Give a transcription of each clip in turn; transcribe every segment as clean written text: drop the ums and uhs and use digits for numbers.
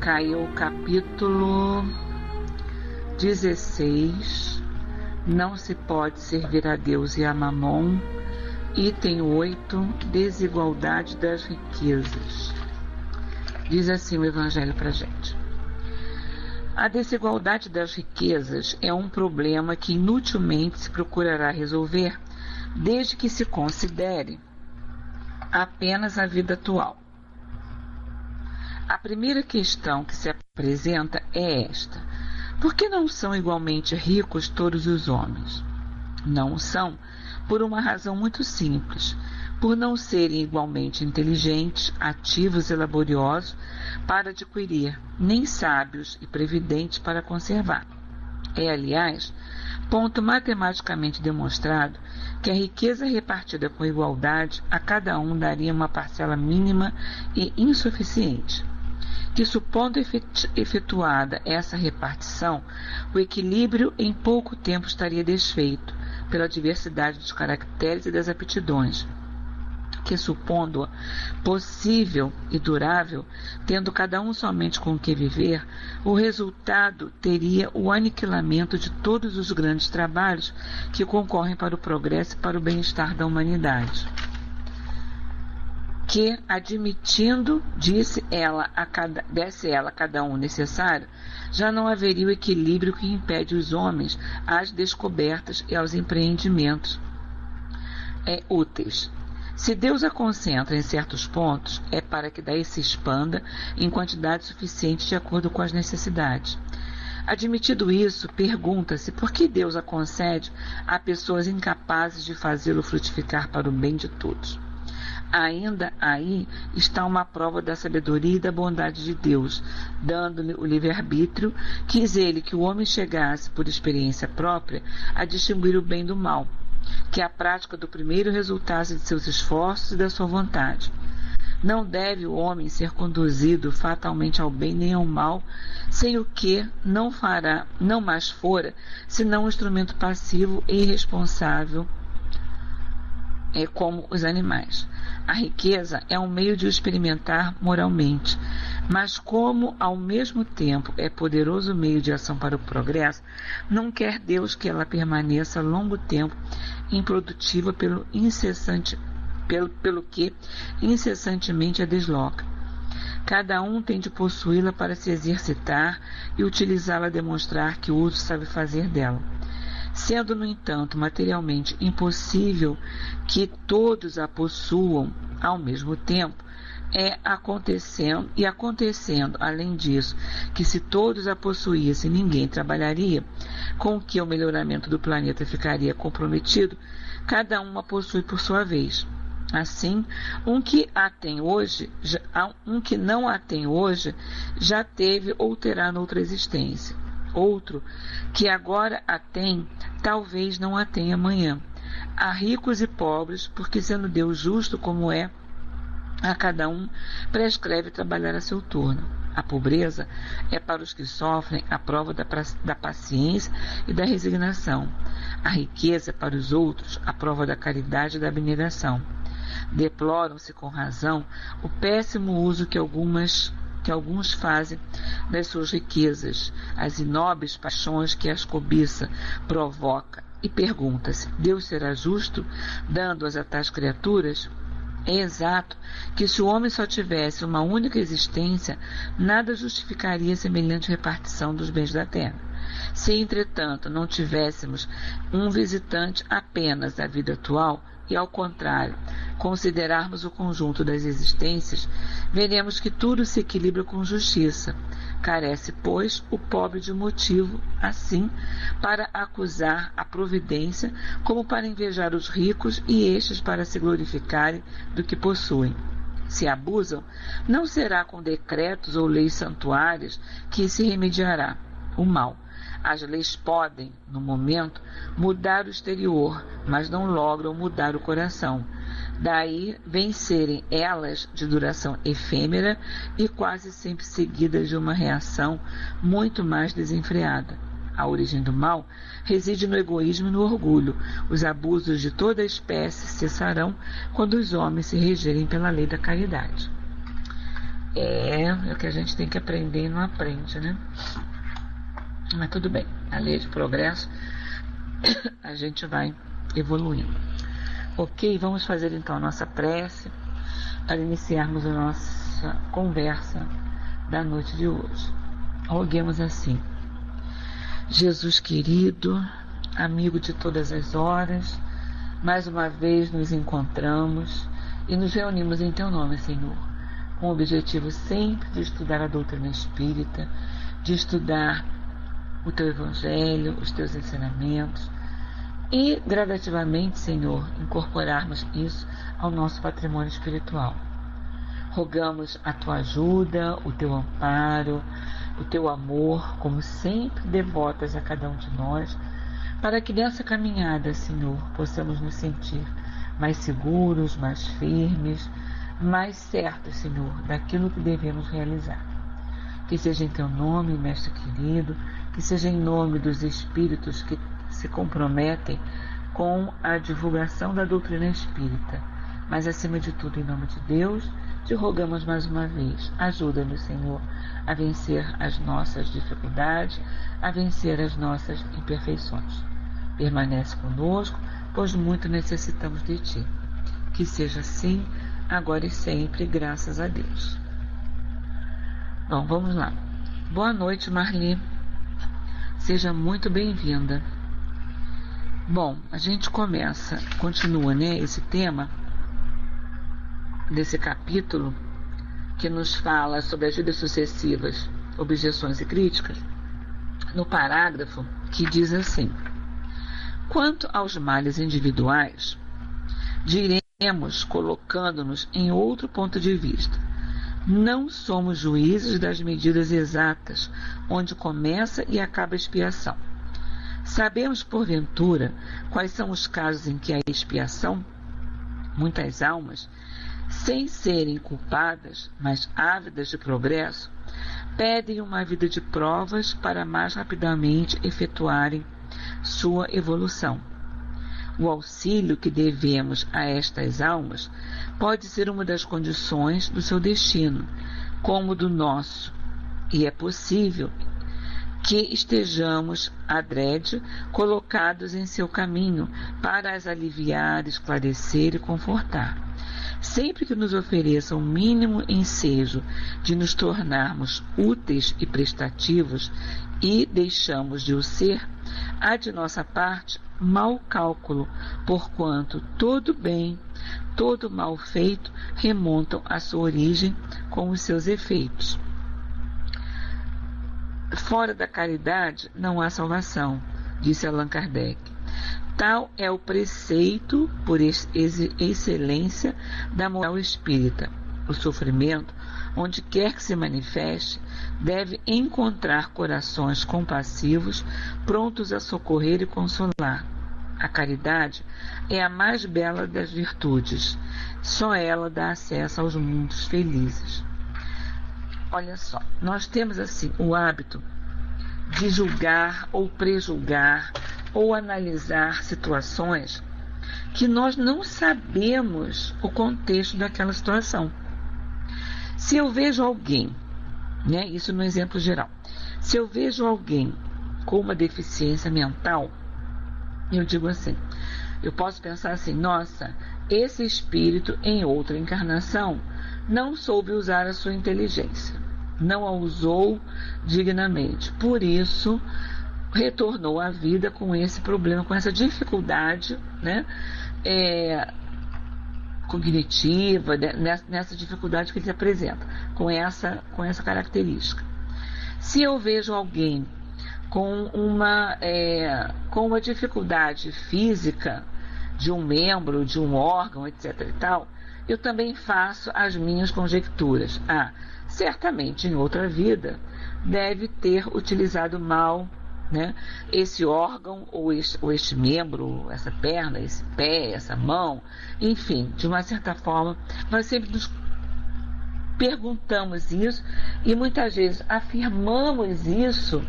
caiu o capítulo 16, não se pode servir a Deus e a Mamon, item 8, desigualdade das riquezas. Diz assim o Evangelho para a gente. A desigualdade das riquezas é um problema que inutilmente se procurará resolver desde que se considere apenas a vida atual. A primeira questão que se apresenta é esta: por que não são igualmente ricos todos os homens? Não são por uma razão muito simples: por não serem igualmente inteligentes, ativos e laboriosos para adquirir, nem sábios e previdentes para conservar. É, aliás, ponto matematicamente demonstrado que a riqueza repartida com igualdade a cada um daria uma parcela mínima e insuficiente. Que, supondo efetuada essa repartição, o equilíbrio em pouco tempo estaria desfeito pela diversidade dos caracteres e das aptidões. Que, supondo-a possível e durável, tendo cada um somente com o que viver, o resultado teria o aniquilamento de todos os grandes trabalhos que concorrem para o progresso e para o bem-estar da humanidade. Que, admitindo, desse ela a cada um necessário, já não haveria o equilíbrio que impede os homens às descobertas e aos empreendimentos úteis. Se Deus a concentra em certos pontos, é para que daí se expanda em quantidade suficiente de acordo com as necessidades. Admitido isso, pergunta-se por que Deus a concede a pessoas incapazes de fazê-lo frutificar para o bem de todos. Ainda aí está uma prova da sabedoria e da bondade de Deus, dando-lhe o livre-arbítrio. Quis ele que o homem chegasse, por experiência própria, a distinguir o bem do mal, que a prática do primeiro resultasse de seus esforços e da sua vontade. Não deve o homem ser conduzido fatalmente ao bem nem ao mal, sem o que não mais fora, senão um instrumento passivo e irresponsável, como os animais. A riqueza é um meio de o experimentar moralmente, mas como ao mesmo tempo é poderoso meio de ação para o progresso, não quer Deus que ela permaneça longo tempo improdutiva pelo que incessantemente a desloca. Cada um tem de possuí-la para se exercitar e utilizá-la a demonstrar que o uso sabe fazer dela. Sendo, no entanto, materialmente impossível que todos a possuam ao mesmo tempo, acontecendo, além disso, que se todos a possuíssem, ninguém trabalharia, com que o melhoramento do planeta ficaria comprometido, cada um a possui por sua vez. Assim, um que não a tem hoje, já teve ou terá noutra existência. Outro, que agora a tem, talvez não a tenha amanhã. Há ricos e pobres, porque sendo Deus justo como é, a cada um prescreve trabalhar a seu turno. A pobreza é para os que sofrem a prova da paciência e da resignação. A riqueza é para os outros a prova da caridade e da abnegação. Deploram-se com razão o péssimo uso que alguns fazem das suas riquezas, as inóbeis paixões que as cobiça provoca, e pergunta-se: Deus será justo dando-as a tais criaturas? É exato que se o homem só tivesse uma única existência, nada justificaria semelhante repartição dos bens da terra. Se, entretanto, não tivéssemos um visitante apenas da vida atual, e, ao contrário, considerarmos o conjunto das existências, veremos que tudo se equilibra com justiça. Carece, pois, o pobre de motivo, assim, para acusar a providência, como para invejar os ricos e estes para se glorificarem do que possuem. Se abusam, não será com decretos ou leis santuárias que se remediará o mal. As leis podem, no momento, mudar o exterior, mas não logram mudar o coração. Daí vencerem elas de duração efêmera e quase sempre seguidas de uma reação muito mais desenfreada. A origem do mal reside no egoísmo e no orgulho. Os abusos de toda a espécie cessarão quando os homens se regerem pela lei da caridade. É o que a gente tem que aprender e não aprende, né? Mas tudo bem, a lei de progresso, a gente vai evoluindo. Ok, vamos fazer então a nossa prece para iniciarmos a nossa conversa da noite de hoje. Roguemos assim: Jesus querido, amigo de todas as horas, mais uma vez nos encontramos e nos reunimos em Teu nome, Senhor, com o objetivo sempre de estudar a doutrina espírita, de estudar o Teu Evangelho, os Teus ensinamentos e, gradativamente, Senhor, incorporarmos isso ao nosso patrimônio espiritual. Rogamos a Tua ajuda, o Teu amparo, o Teu amor, como sempre devotas a cada um de nós, para que nessa caminhada, Senhor, possamos nos sentir mais seguros, mais firmes, mais certos, Senhor, daquilo que devemos realizar. Que seja em Teu nome, Mestre querido, que seja em nome dos espíritos que se comprometem com a divulgação da doutrina espírita, mas acima de tudo, em nome de Deus, te rogamos mais uma vez, ajuda-nos, Senhor, a vencer as nossas dificuldades, a vencer as nossas imperfeições. Permanece conosco, pois muito necessitamos de Ti. Que seja assim, agora e sempre, graças a Deus. Bom, vamos lá. Boa noite, Marli. Seja muito bem-vinda. Bom, a gente continua, né, esse tema desse capítulo que nos fala sobre as vidas sucessivas, objeções e críticas, no parágrafo que diz assim: quanto aos males individuais, diremos, colocando-nos em outro ponto de vista, não somos juízes das medidas exatas onde começa e acaba a expiação. Sabemos, porventura, quais são os casos em que a expiação, muitas almas, sem serem culpadas, mas ávidas de progresso, pedem uma vida de provas para mais rapidamente efetuarem sua evolução. O auxílio que devemos a estas almas pode ser uma das condições do seu destino, como do nosso, e é possível que estejamos adrede colocados em seu caminho para as aliviar, esclarecer e confortar. Sempre que nos ofereça o mínimo ensejo de nos tornarmos úteis e prestativos e deixamos de o ser, há de nossa parte mau cálculo, porquanto todo bem, todo mal feito remontam à sua origem com os seus efeitos. Fora da caridade não há salvação, disse Allan Kardec. Tal é o preceito por excelência da moral espírita. O sofrimento, onde quer que se manifeste, deve encontrar corações compassivos, prontos a socorrer e consolar. A caridade é a mais bela das virtudes. Só ela dá acesso aos mundos felizes. Olha só, nós temos assim o hábito de julgar ou prejulgar ou analisar situações que nós não sabemos o contexto daquela situação. Se eu vejo alguém, né, isso no exemplo geral, se eu vejo alguém com uma deficiência mental, eu digo assim, eu posso pensar assim, nossa, esse espírito em outra encarnação não soube usar a sua inteligência, não a usou dignamente, por isso retornou à vida com esse problema, com essa dificuldade, né, cognitiva, nessa dificuldade que ele apresenta, com essa característica. Se eu vejo alguém com uma dificuldade física de um membro, de um órgão, etc. e tal, eu também faço as minhas conjecturas. Certamente em outra vida deve ter utilizado mal, né, esse órgão ou este membro, essa perna, esse pé, essa mão, enfim, de uma certa forma, nós sempre nos perguntamos isso e muitas vezes afirmamos isso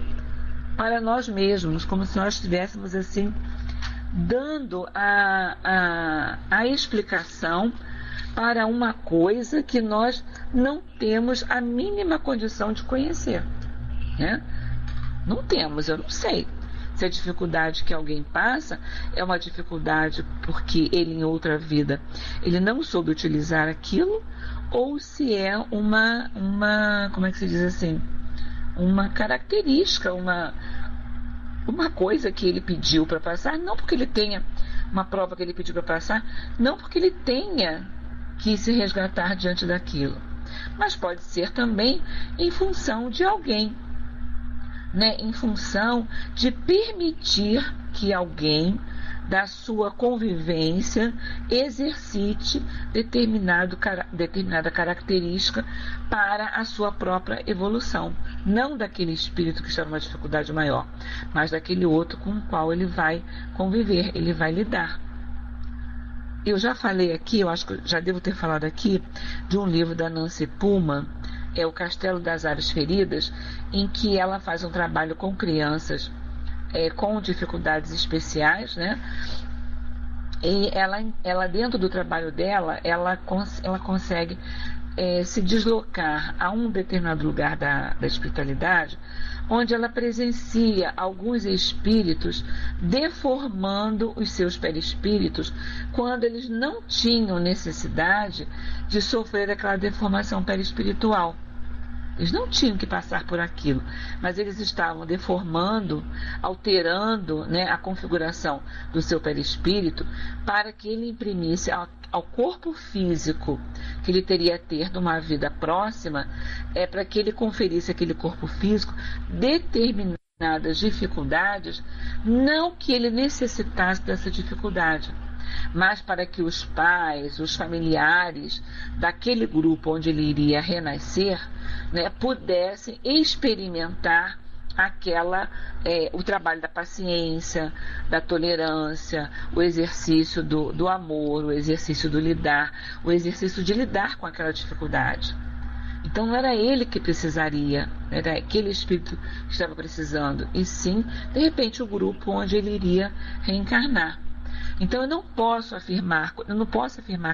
para nós mesmos, como se nós estivéssemos assim dando a explicação para uma coisa que nós não temos a mínima condição de conhecer, né? Não temos, eu não sei se a dificuldade que alguém passa é uma dificuldade porque ele em outra vida ele não soube utilizar aquilo, ou se é uma como é que se diz assim, uma característica, uma coisa que ele pediu para passar, não porque ele tenha uma prova que ele pediu para passar, não porque ele tenha que se resgatar diante daquilo, mas pode ser também em função de alguém, né? Em função de permitir que alguém da sua convivência exercite determinada característica para a sua própria evolução, não daquele espírito que está numa dificuldade maior, mas daquele outro com o qual ele vai conviver, ele vai lidar. Eu já falei aqui, eu acho que já devo ter falado aqui, de um livro da Nancy Pullman, é O Castelo das Aves Feridas, em que ela faz um trabalho com crianças com dificuldades especiais, né? E ela dentro do trabalho dela, ela consegue se deslocar a um determinado lugar da espiritualidade, onde ela presencia alguns espíritos deformando os seus perispíritos quando eles não tinham necessidade de sofrer aquela deformação perispiritual. Eles não tinham que passar por aquilo, mas eles estavam deformando, alterando, né, a configuração do seu perispírito para que ele imprimisse ao corpo físico que ele teria a ter numa vida próxima, para que ele conferisse àquele corpo físico determinadas dificuldades, não que ele necessitasse dessa dificuldade, mas para que os pais, os familiares daquele grupo onde ele iria renascer, né, pudessem experimentar o trabalho da paciência, da tolerância, o exercício do amor, o exercício do lidar, o exercício de lidar com aquela dificuldade. Então não era ele que precisaria, era aquele espírito que estava precisando, e sim, de repente, o grupo onde ele iria reencarnar. Então eu não posso afirmar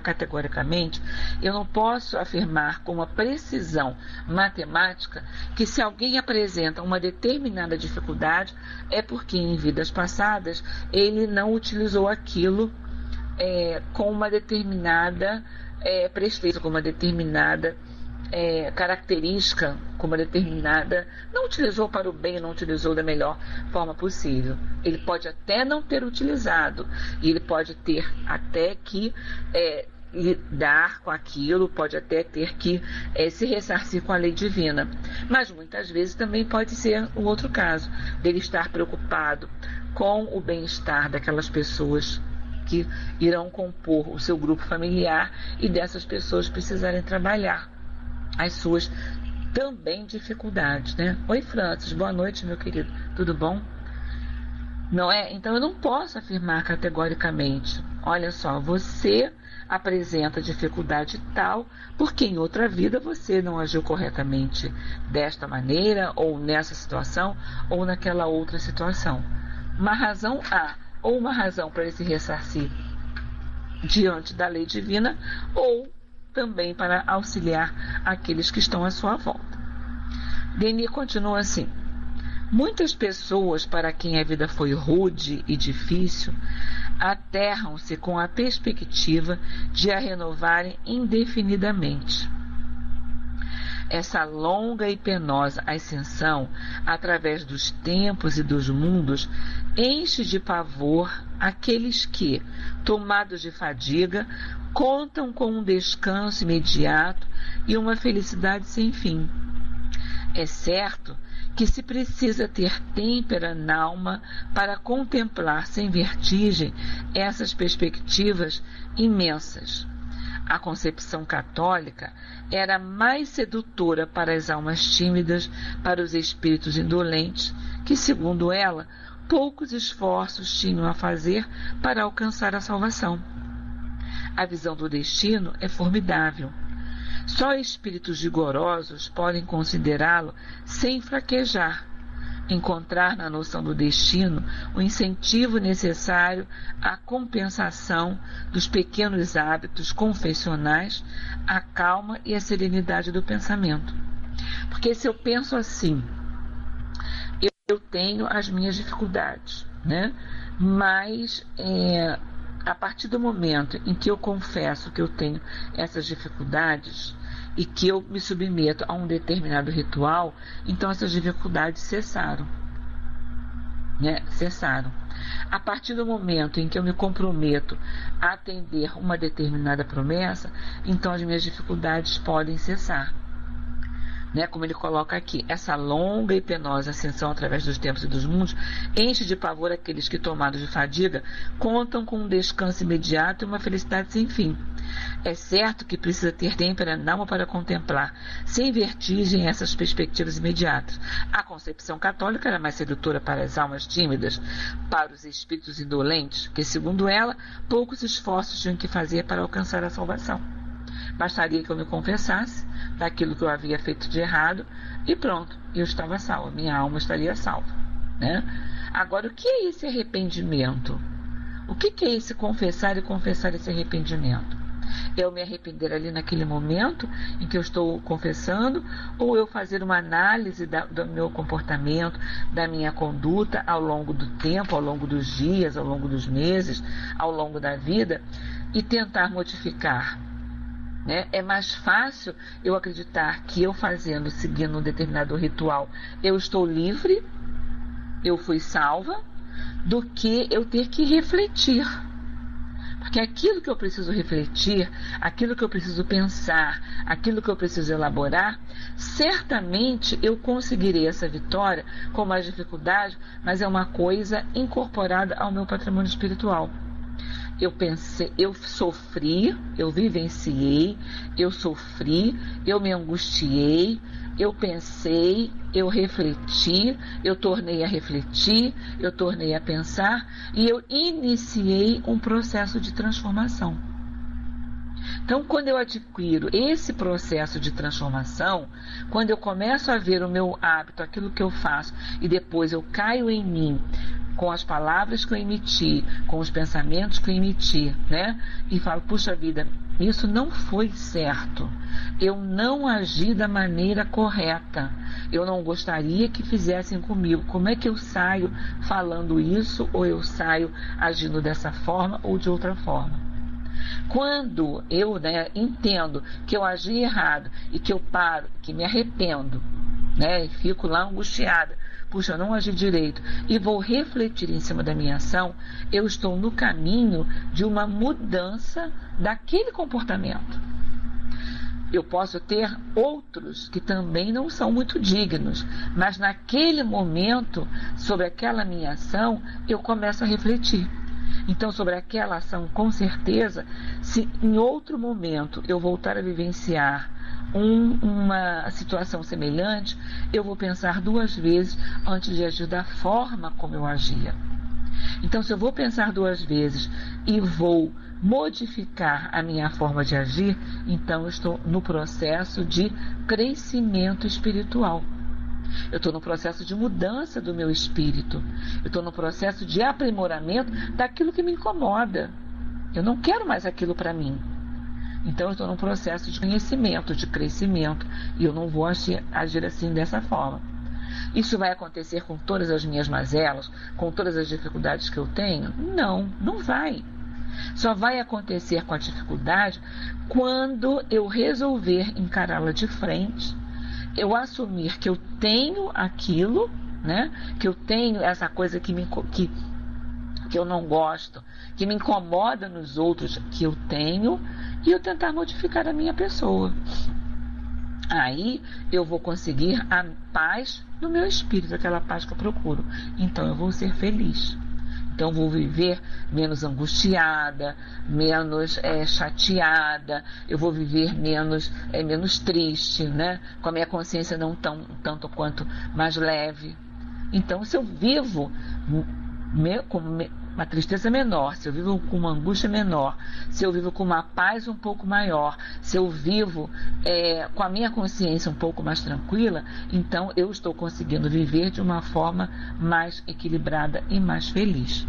categoricamente, eu não posso afirmar com uma precisão matemática que se alguém apresenta uma determinada dificuldade é porque em vidas passadas ele não utilizou aquilo com uma determinada presteza, com uma determinada característica, com uma determinada, não utilizou para o bem, não utilizou da melhor forma possível. Ele pode até não ter utilizado, e ele pode ter até que lidar com aquilo, pode até ter que se ressarcir com a lei divina, mas muitas vezes também pode ser o outro caso, dele estar preocupado com o bem-estar daquelas pessoas que irão compor o seu grupo familiar, e dessas pessoas precisarem trabalhar as suas também dificuldades, né? Oi, Francis, boa noite, meu querido, tudo bom? Não é? Então eu não posso afirmar categoricamente, olha só, você apresenta dificuldade tal porque em outra vida você não agiu corretamente desta maneira, ou nessa situação, ou naquela outra situação. Uma razão há, ou uma razão para ele se ressarcir diante da lei divina, ou também para auxiliar aqueles que estão à sua volta. Denis continua assim: muitas pessoas para quem a vida foi rude e difícil aterram-se com a perspectiva de a renovarem indefinidamente. Essa longa e penosa ascensão através dos tempos e dos mundos enche de pavor aqueles que, tomados de fadiga, contam com um descanso imediato e uma felicidade sem fim. É certo que se precisa ter têmpera na alma para contemplar sem vertigem essas perspectivas imensas. A concepção católica era mais sedutora para as almas tímidas, para os espíritos indolentes, que, segundo ela, poucos esforços tinham a fazer para alcançar a salvação. A visão do destino é formidável. Só espíritos vigorosos podem considerá-lo sem fraquejar, encontrar na noção do destino o incentivo necessário à compensação dos pequenos hábitos confessionais, a calma e a serenidade do pensamento. Porque se eu penso assim, eu tenho as minhas dificuldades, né? Mas a partir do momento em que eu confesso que eu tenho essas dificuldades e que eu me submeto a um determinado ritual, então essas dificuldades cessaram, né? Cessaram. A partir do momento em que eu me comprometo a atender uma determinada promessa, então as minhas dificuldades podem cessar. Né, como ele coloca aqui, essa longa e penosa ascensão através dos tempos e dos mundos enche de pavor aqueles que, tomados de fadiga, contam com um descanso imediato e uma felicidade sem fim. É certo que precisa ter temperanalma para contemplar, sem vertigem, essas perspectivas imediatas. A concepção católica era mais sedutora para as almas tímidas, para os espíritos indolentes, que, segundo ela, poucos esforços tinham que fazer para alcançar a salvação. Bastaria que eu me confessasse daquilo que eu havia feito de errado e pronto, eu estava salva, minha alma estaria salva, né? Agora, o que é esse arrependimento? O que é esse confessar e confessar esse arrependimento? Eu me arrepender ali naquele momento em que eu estou confessando, ou eu fazer uma análise do meu comportamento, da minha conduta ao longo do tempo, ao longo dos dias, ao longo dos meses, ao longo da vida e tentar modificar? Né? É mais fácil eu acreditar que eu fazendo, seguindo um determinado ritual, eu estou livre, eu fui salva, do que eu ter que refletir. Porque aquilo que eu preciso refletir, aquilo que eu preciso pensar, aquilo que eu preciso elaborar, certamente eu conseguirei essa vitória com mais dificuldade, mas é uma coisa incorporada ao meu patrimônio espiritual. Eu pensei, eu sofri, eu vivenciei, eu sofri, eu me angustiei, eu pensei, eu refleti, eu tornei a refletir, eu tornei a pensar e eu iniciei um processo de transformação. Então, quando eu adquiro esse processo de transformação, quando eu começo a ver o meu hábito, aquilo que eu faço, e depois eu caio em mim, com as palavras que eu emiti, com os pensamentos que eu emiti, né? E falo, puxa vida, isso não foi certo. Eu não agi da maneira correta. Eu não gostaria que fizessem comigo. Como é que eu saio falando isso, ou eu saio agindo dessa forma ou de outra forma? Quando eu, né, entendo que eu agi errado e que eu paro, que me arrependo, né, e fico lá angustiada, puxa, eu não agi direito, e vou refletir em cima da minha ação, eu estou no caminho de uma mudança daquele comportamento. Eu posso ter outros que também não são muito dignos, mas naquele momento, sobre aquela minha ação, eu começo a refletir. Então, sobre aquela ação, com certeza, se em outro momento eu voltar a vivenciar uma situação semelhante, eu vou pensar 2 vezes antes de agir da forma como eu agia. Então, se eu vou pensar 2 vezes e vou modificar a minha forma de agir, então eu estou no processo de crescimento espiritual. Eu estou no processo de mudança do meu espírito. Eu estou no processo de aprimoramento daquilo que me incomoda. Eu não quero mais aquilo para mim. Então eu estou num processo de conhecimento, de crescimento. E eu não vou agir assim dessa forma. Isso vai acontecer com todas as minhas mazelas, com todas as dificuldades que eu tenho? Não, não vai. Só vai acontecer com a dificuldade quando eu resolver encará-la de frente, eu assumir que eu tenho aquilo, né? Que eu tenho essa coisa que eu não gosto, que me incomoda nos outros, que eu tenho, e eu tentar modificar a minha pessoa. Aí eu vou conseguir a paz no meu espírito, aquela paz que eu procuro. Então eu vou ser feliz. Então, vou viver menos angustiada, menos chateada, eu vou viver menos triste, né? Com a minha consciência não tanto quanto mais leve. Então, se eu vivo uma tristeza menor, se eu vivo com uma angústia menor, se eu vivo com uma paz um pouco maior, se eu vivo com a minha consciência um pouco mais tranquila, então eu estou conseguindo viver de uma forma mais equilibrada e mais feliz.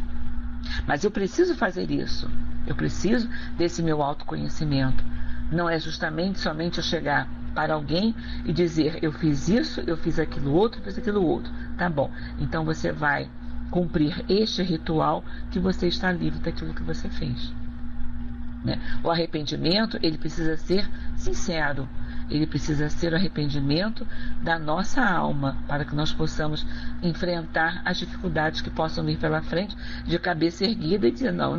Mas eu preciso fazer isso, eu preciso desse meu autoconhecimento. Não é justamente somente eu chegar para alguém e dizer, eu fiz isso, eu fiz aquilo outro, eu fiz aquilo outro. Tá bom, então você vai cumprir este ritual que você está livre daquilo que você fez. Né? O arrependimento, ele precisa ser sincero, ele precisa ser o arrependimento da nossa alma, para que nós possamos enfrentar as dificuldades que possam vir pela frente, de cabeça erguida e dizer, não,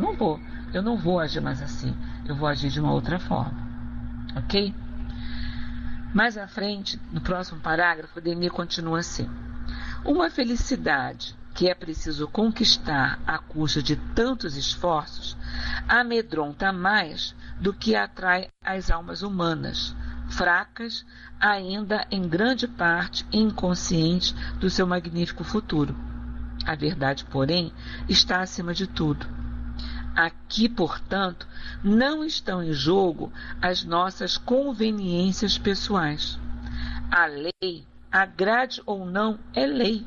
eu não vou agir mais assim, eu vou agir de uma outra forma. Ok? Mais à frente, no próximo parágrafo, Denis continua assim: uma felicidade que é preciso conquistar à custa de tantos esforços, amedronta mais do que atrai as almas humanas, fracas, ainda em grande parte inconscientes do seu magnífico futuro. A verdade, porém, está acima de tudo. Aqui, portanto, não estão em jogo as nossas conveniências pessoais. A lei, agrade ou não, é lei.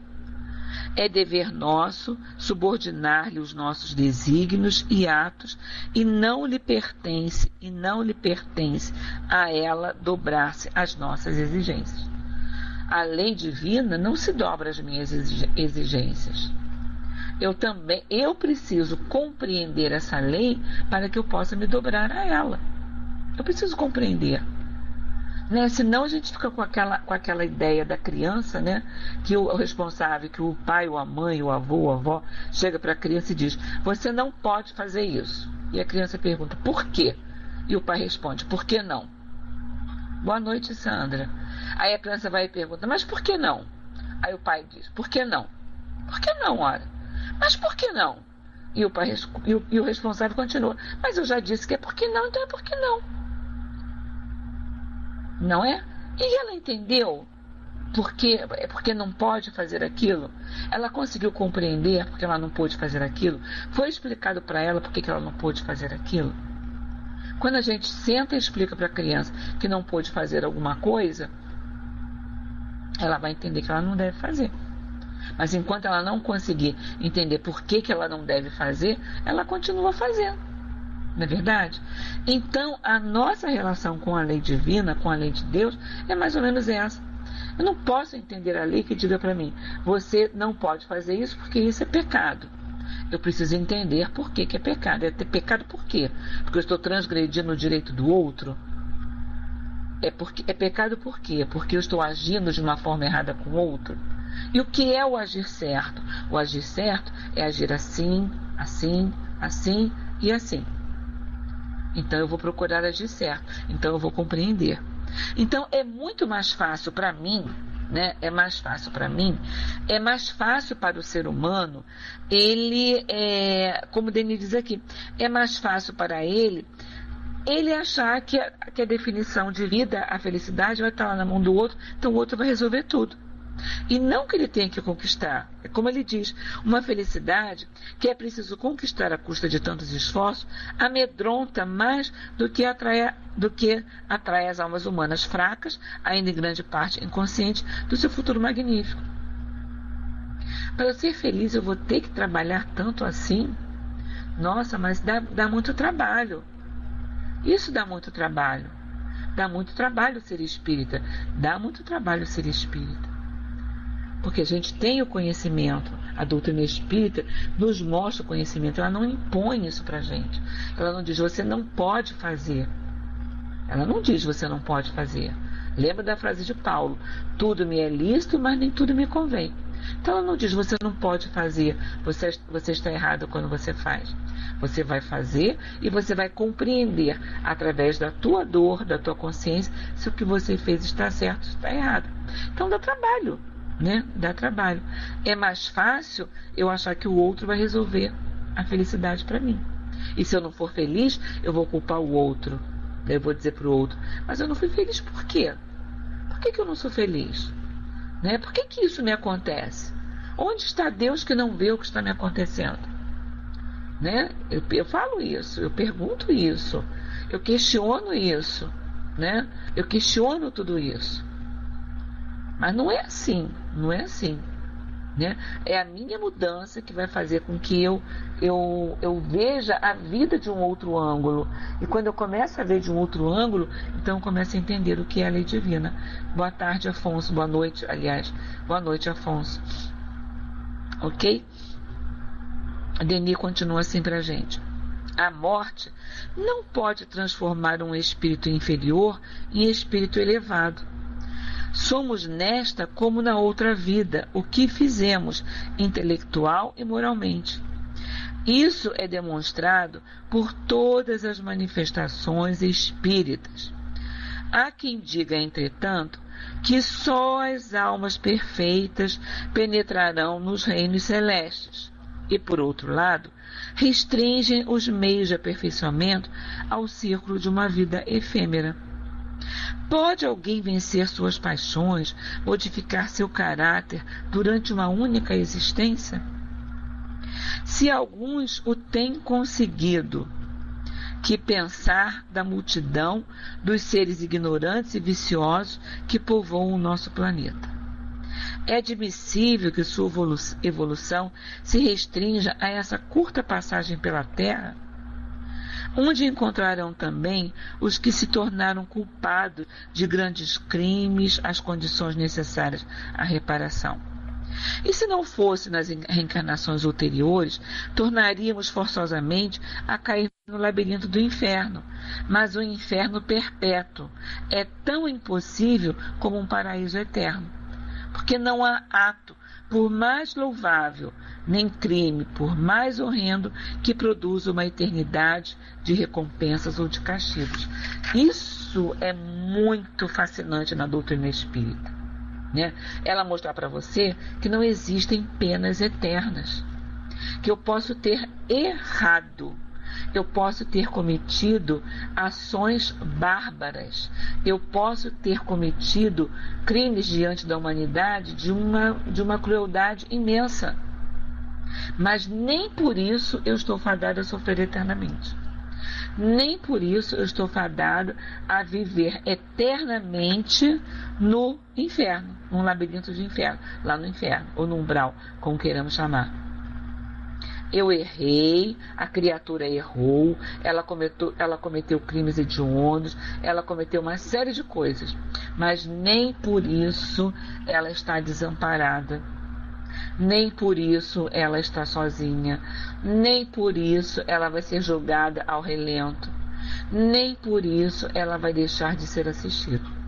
É dever nosso subordinar-lhe os nossos desígnios e atos, e não lhe pertence a ela dobrar-se às nossas exigências. A lei divina não se dobra às minhas exigências. Eu preciso compreender essa lei para que eu possa me dobrar a ela. Eu preciso compreender. Né? Senão a gente fica com aquela ideia da criança, né? Que o responsável, que o pai, ou a mãe, o avô, a avó, chega para a criança e diz, você não pode fazer isso. E a criança pergunta, por quê? E o pai responde, por que não? Boa noite, Sandra. Aí a criança vai e pergunta, mas por que não? Aí o pai diz, por que não? Por que não, ora? Mas por que não? E o responsável continua, mas eu já disse que é por que não, então é por que não. Não é? E ela entendeu porque não pode fazer aquilo? Ela conseguiu compreender porque ela não pôde fazer aquilo? Foi explicado para ela porque ela não pôde fazer aquilo? Quando a gente senta e explica para a criança que não pôde fazer alguma coisa, ela vai entender que ela não deve fazer. Mas enquanto ela não conseguir entender por que ela não deve fazer, ela continua fazendo. Não é verdade? Então, a nossa relação com a lei divina, com a lei de Deus, é mais ou menos essa. Eu não posso entender a lei que diga para mim, você não pode fazer isso porque isso é pecado. Eu preciso entender por que é pecado. É ter pecado por quê? Porque eu estou transgredindo o direito do outro? É pecado por quê? Porque eu estou agindo de uma forma errada com o outro? E o que é o agir certo? O agir certo é agir assim, assim, assim e assim. Então eu vou procurar agir certo. Então eu vou compreender. Então é muito mais fácil para mim, né? É mais fácil para o ser humano, como o Denis diz aqui, é mais fácil para ele achar que a definição de vida, a felicidade vai estar lá na mão do outro, então o outro vai resolver tudo. E não que ele tenha que conquistar, é como ele diz, uma felicidade que é preciso conquistar à custa de tantos esforços, amedronta mais do que atrai as almas humanas fracas, ainda em grande parte inconscientes, do seu futuro magnífico. Para eu ser feliz, eu vou ter que trabalhar tanto assim? Nossa, mas dá muito trabalho. Isso dá muito trabalho. Dá muito trabalho ser espírita. Dá muito trabalho ser espírita. Porque a gente tem o conhecimento, a doutrina espírita nos mostra o conhecimento, ela não impõe isso pra gente. Ela não diz, você não pode fazer. Ela não diz, você não pode fazer. Lembra da frase de Paulo, tudo me é lícito, mas nem tudo me convém. Então ela não diz, você não pode fazer, você está errado quando você faz. Você vai fazer e você vai compreender, através da tua dor, da tua consciência, se o que você fez está certo ou está errado. Então dá trabalho. Né? Dá trabalho. É mais fácil eu achar que o outro vai resolver a felicidade para mim. E se eu não for feliz, eu vou culpar o outro. Eu vou dizer para o outro, mas eu não fui feliz por quê? Por que eu não sou feliz? Né? Por que isso me acontece? Onde está Deus que não vê o que está me acontecendo? né? Eu falo isso, eu pergunto isso, eu questiono isso, né? Eu questiono tudo isso. Mas não é assim, não é assim, né? É a minha mudança que vai fazer com que eu veja a vida de um outro ângulo. E quando eu começo a ver de um outro ângulo, então eu começo a entender o que é a lei divina. Boa tarde, Afonso. Boa noite, aliás. Boa noite, Afonso. Ok? A Deni continua assim pra gente. A morte não pode transformar um espírito inferior em espírito elevado. Somos nesta como na outra vida o que fizemos intelectual e moralmente. Isso é demonstrado por todas as manifestações espíritas. Há quem diga, entretanto, que só as almas perfeitas penetrarão nos reinos celestes. E, por outro lado, restringem os meios de aperfeiçoamento ao círculo de uma vida efêmera. Pode alguém vencer suas paixões, modificar seu caráter durante uma única existência? Se alguns o têm conseguido, que pensar da multidão dos seres ignorantes e viciosos que povoam o nosso planeta? É admissível que sua evolução se restrinja a essa curta passagem pela Terra, onde encontrarão também os que se tornaram culpados de grandes crimes, as condições necessárias à reparação. E se não fosse nas reencarnações ulteriores, tornaríamos forçosamente a cair no labirinto do inferno, mas o inferno perpétuo é tão impossível como um paraíso eterno. Porque não há ato, por mais louvável, nem crime, por mais horrendo, que produza uma eternidade de recompensas ou de castigos. Isso é muito fascinante na doutrina espírita, né? Ela mostrar para você que não existem penas eternas, que eu posso ter errado, eu posso ter cometido ações bárbaras, eu posso ter cometido crimes diante da humanidade de uma crueldade imensa, mas nem por isso eu estou fadado a sofrer eternamente. Nem por isso eu estou fadado a viver eternamente no inferno, num labirinto de inferno, lá no inferno, ou no umbral, como queiramos chamar. Eu errei, a criatura errou, ela cometeu crimes hediondos, ela cometeu uma série de coisas, mas nem por isso ela está desamparada, nem por isso ela está sozinha, nem por isso ela vai ser jogada ao relento, nem por isso ela vai deixar de ser assistida.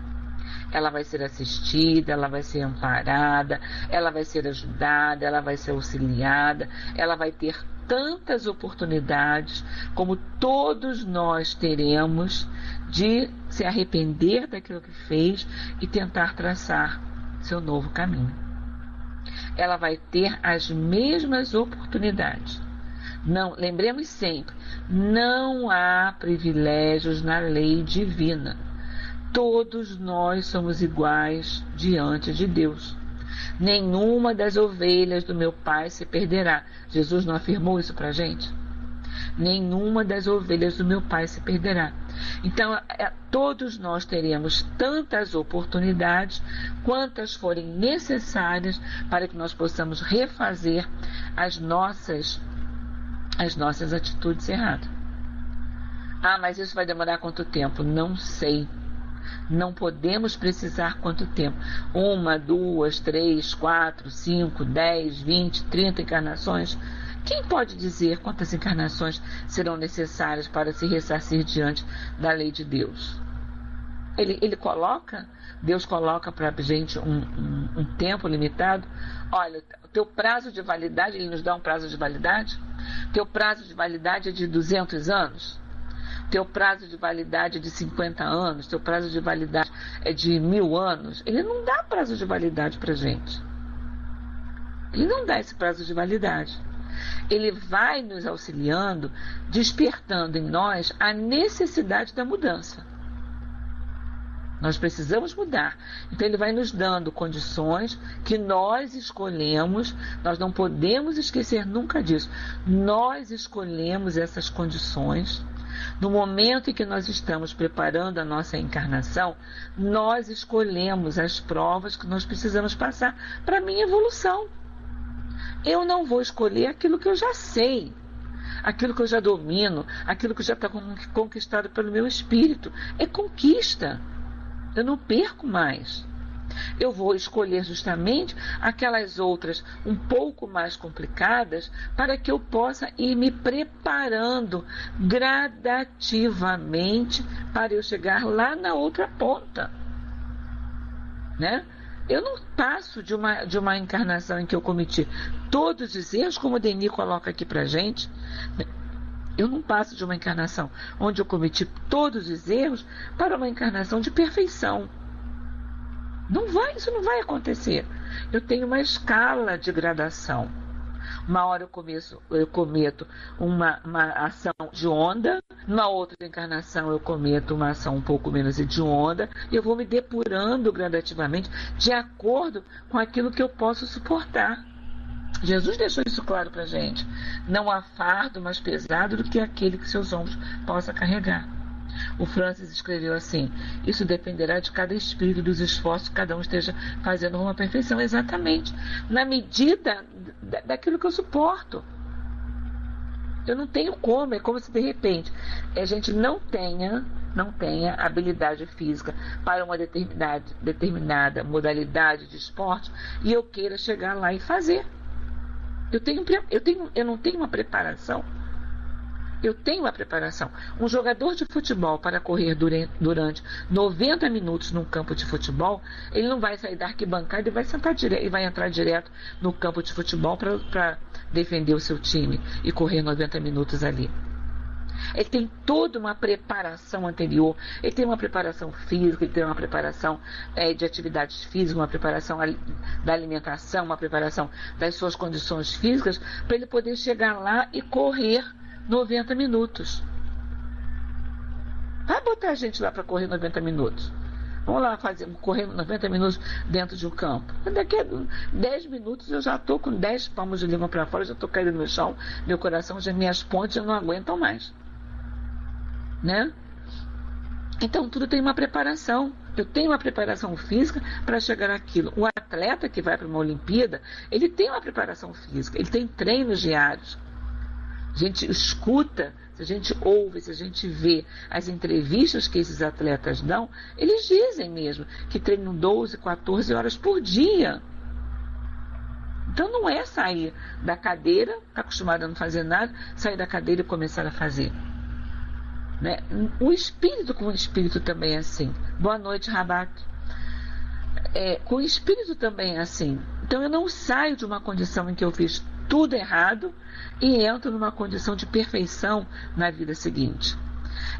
Ela vai ser assistida, ela vai ser amparada, ela vai ser ajudada, ela vai ser auxiliada, ela vai ter tantas oportunidades como todos nós teremos de se arrepender daquilo que fez e tentar traçar seu novo caminho. Ela vai ter as mesmas oportunidades. Não, lembremos sempre, não há privilégios na lei divina. Todos nós somos iguais diante de Deus. Nenhuma das ovelhas do meu Pai se perderá. Jesus não afirmou isso para a gente? Nenhuma das ovelhas do meu Pai se perderá. Então, todos nós teremos tantas oportunidades quantas forem necessárias para que nós possamos refazer as nossas atitudes erradas. Ah, mas isso vai demorar quanto tempo? Não sei. Não podemos precisar quanto tempo. 1, 2, 3, 4, 5, 10, 20, 30 encarnações. Quem pode dizer quantas encarnações serão necessárias para se ressarcir diante da lei de Deus? Deus coloca para a gente um tempo limitado. Olha, o teu prazo de validade, Ele nos dá um prazo de validade. Teu prazo de validade é de 200 anos. Teu prazo de validade é de 50 anos, teu prazo de validade é de 1000 anos. Ele não dá prazo de validade para a gente. Ele não dá esse prazo de validade. Ele vai nos auxiliando, despertando em nós a necessidade da mudança. Nós precisamos mudar. Então ele vai nos dando condições que nós escolhemos. Nós não podemos esquecer nunca disso. Nós escolhemos essas condições. No momento em que nós estamos preparando a nossa encarnação, nós escolhemos as provas que nós precisamos passar para a minha evolução. Eu não vou escolher aquilo que eu já sei, aquilo que eu já domino, aquilo que já está conquistado pelo meu espírito. É conquista. Eu não perco mais. Eu vou escolher justamente aquelas outras um pouco mais complicadas para que eu possa ir me preparando gradativamente para eu chegar lá na outra ponta, né? Eu não passo de uma encarnação em que eu cometi todos os erros, como o Denis coloca aqui para a gente. Eu não passo de uma encarnação onde eu cometi todos os erros para uma encarnação de perfeição. Isso não vai acontecer. Eu tenho uma escala de gradação. Uma hora eu cometo uma ação hedionda, numa outra encarnação eu cometo uma ação um pouco menos hedionda, e eu vou me depurando gradativamente de acordo com aquilo que eu posso suportar. Jesus deixou isso claro para a gente. Não há fardo mais pesado do que aquele que seus ombros possa carregar. O Francis escreveu assim: isso dependerá de cada espírito, dos esforços que cada um esteja fazendo com a perfeição. Exatamente. Na medida daquilo que eu suporto. Eu não tenho como. É como se de repente a gente não tenha habilidade física para uma determinada modalidade de esporte e eu queira chegar lá e fazer. Eu não tenho uma preparação. Eu tenho uma preparação. Um jogador de futebol para correr durante 90 minutos num campo de futebol, ele não vai sair da arquibancada e vai entrar direto no campo de futebol para defender o seu time e correr 90 minutos ali. Ele tem toda uma preparação anterior, ele tem uma preparação física, ele tem uma preparação de atividades físicas, uma preparação da alimentação, uma preparação das suas condições físicas, para ele poder chegar lá e correr 90 minutos. Vai botar a gente lá para correr 90 minutos. Vamos lá correr 90 minutos dentro de um campo. Daqui a 10 minutos eu já estou com 10 palmos de língua para fora, já estou caindo no chão, meu coração, minhas pontes já não aguentam mais. Né? Então tudo tem uma preparação. Eu tenho uma preparação física para chegar àquilo. O atleta que vai para uma Olimpíada, ele tem uma preparação física, ele tem treinos diários. A gente escuta, se a gente ouve, se a gente vê as entrevistas que esses atletas dão, eles dizem mesmo que treinam 12, 14 horas por dia. Então não é sair da cadeira, está acostumado a não fazer nada, sair da cadeira e começar a fazer. Né? O espírito com o espírito também é assim. Boa noite, Rabat. Com o espírito também é assim. Então eu não saio de uma condição em que eu fiz tudo errado e entro numa condição de perfeição na vida seguinte.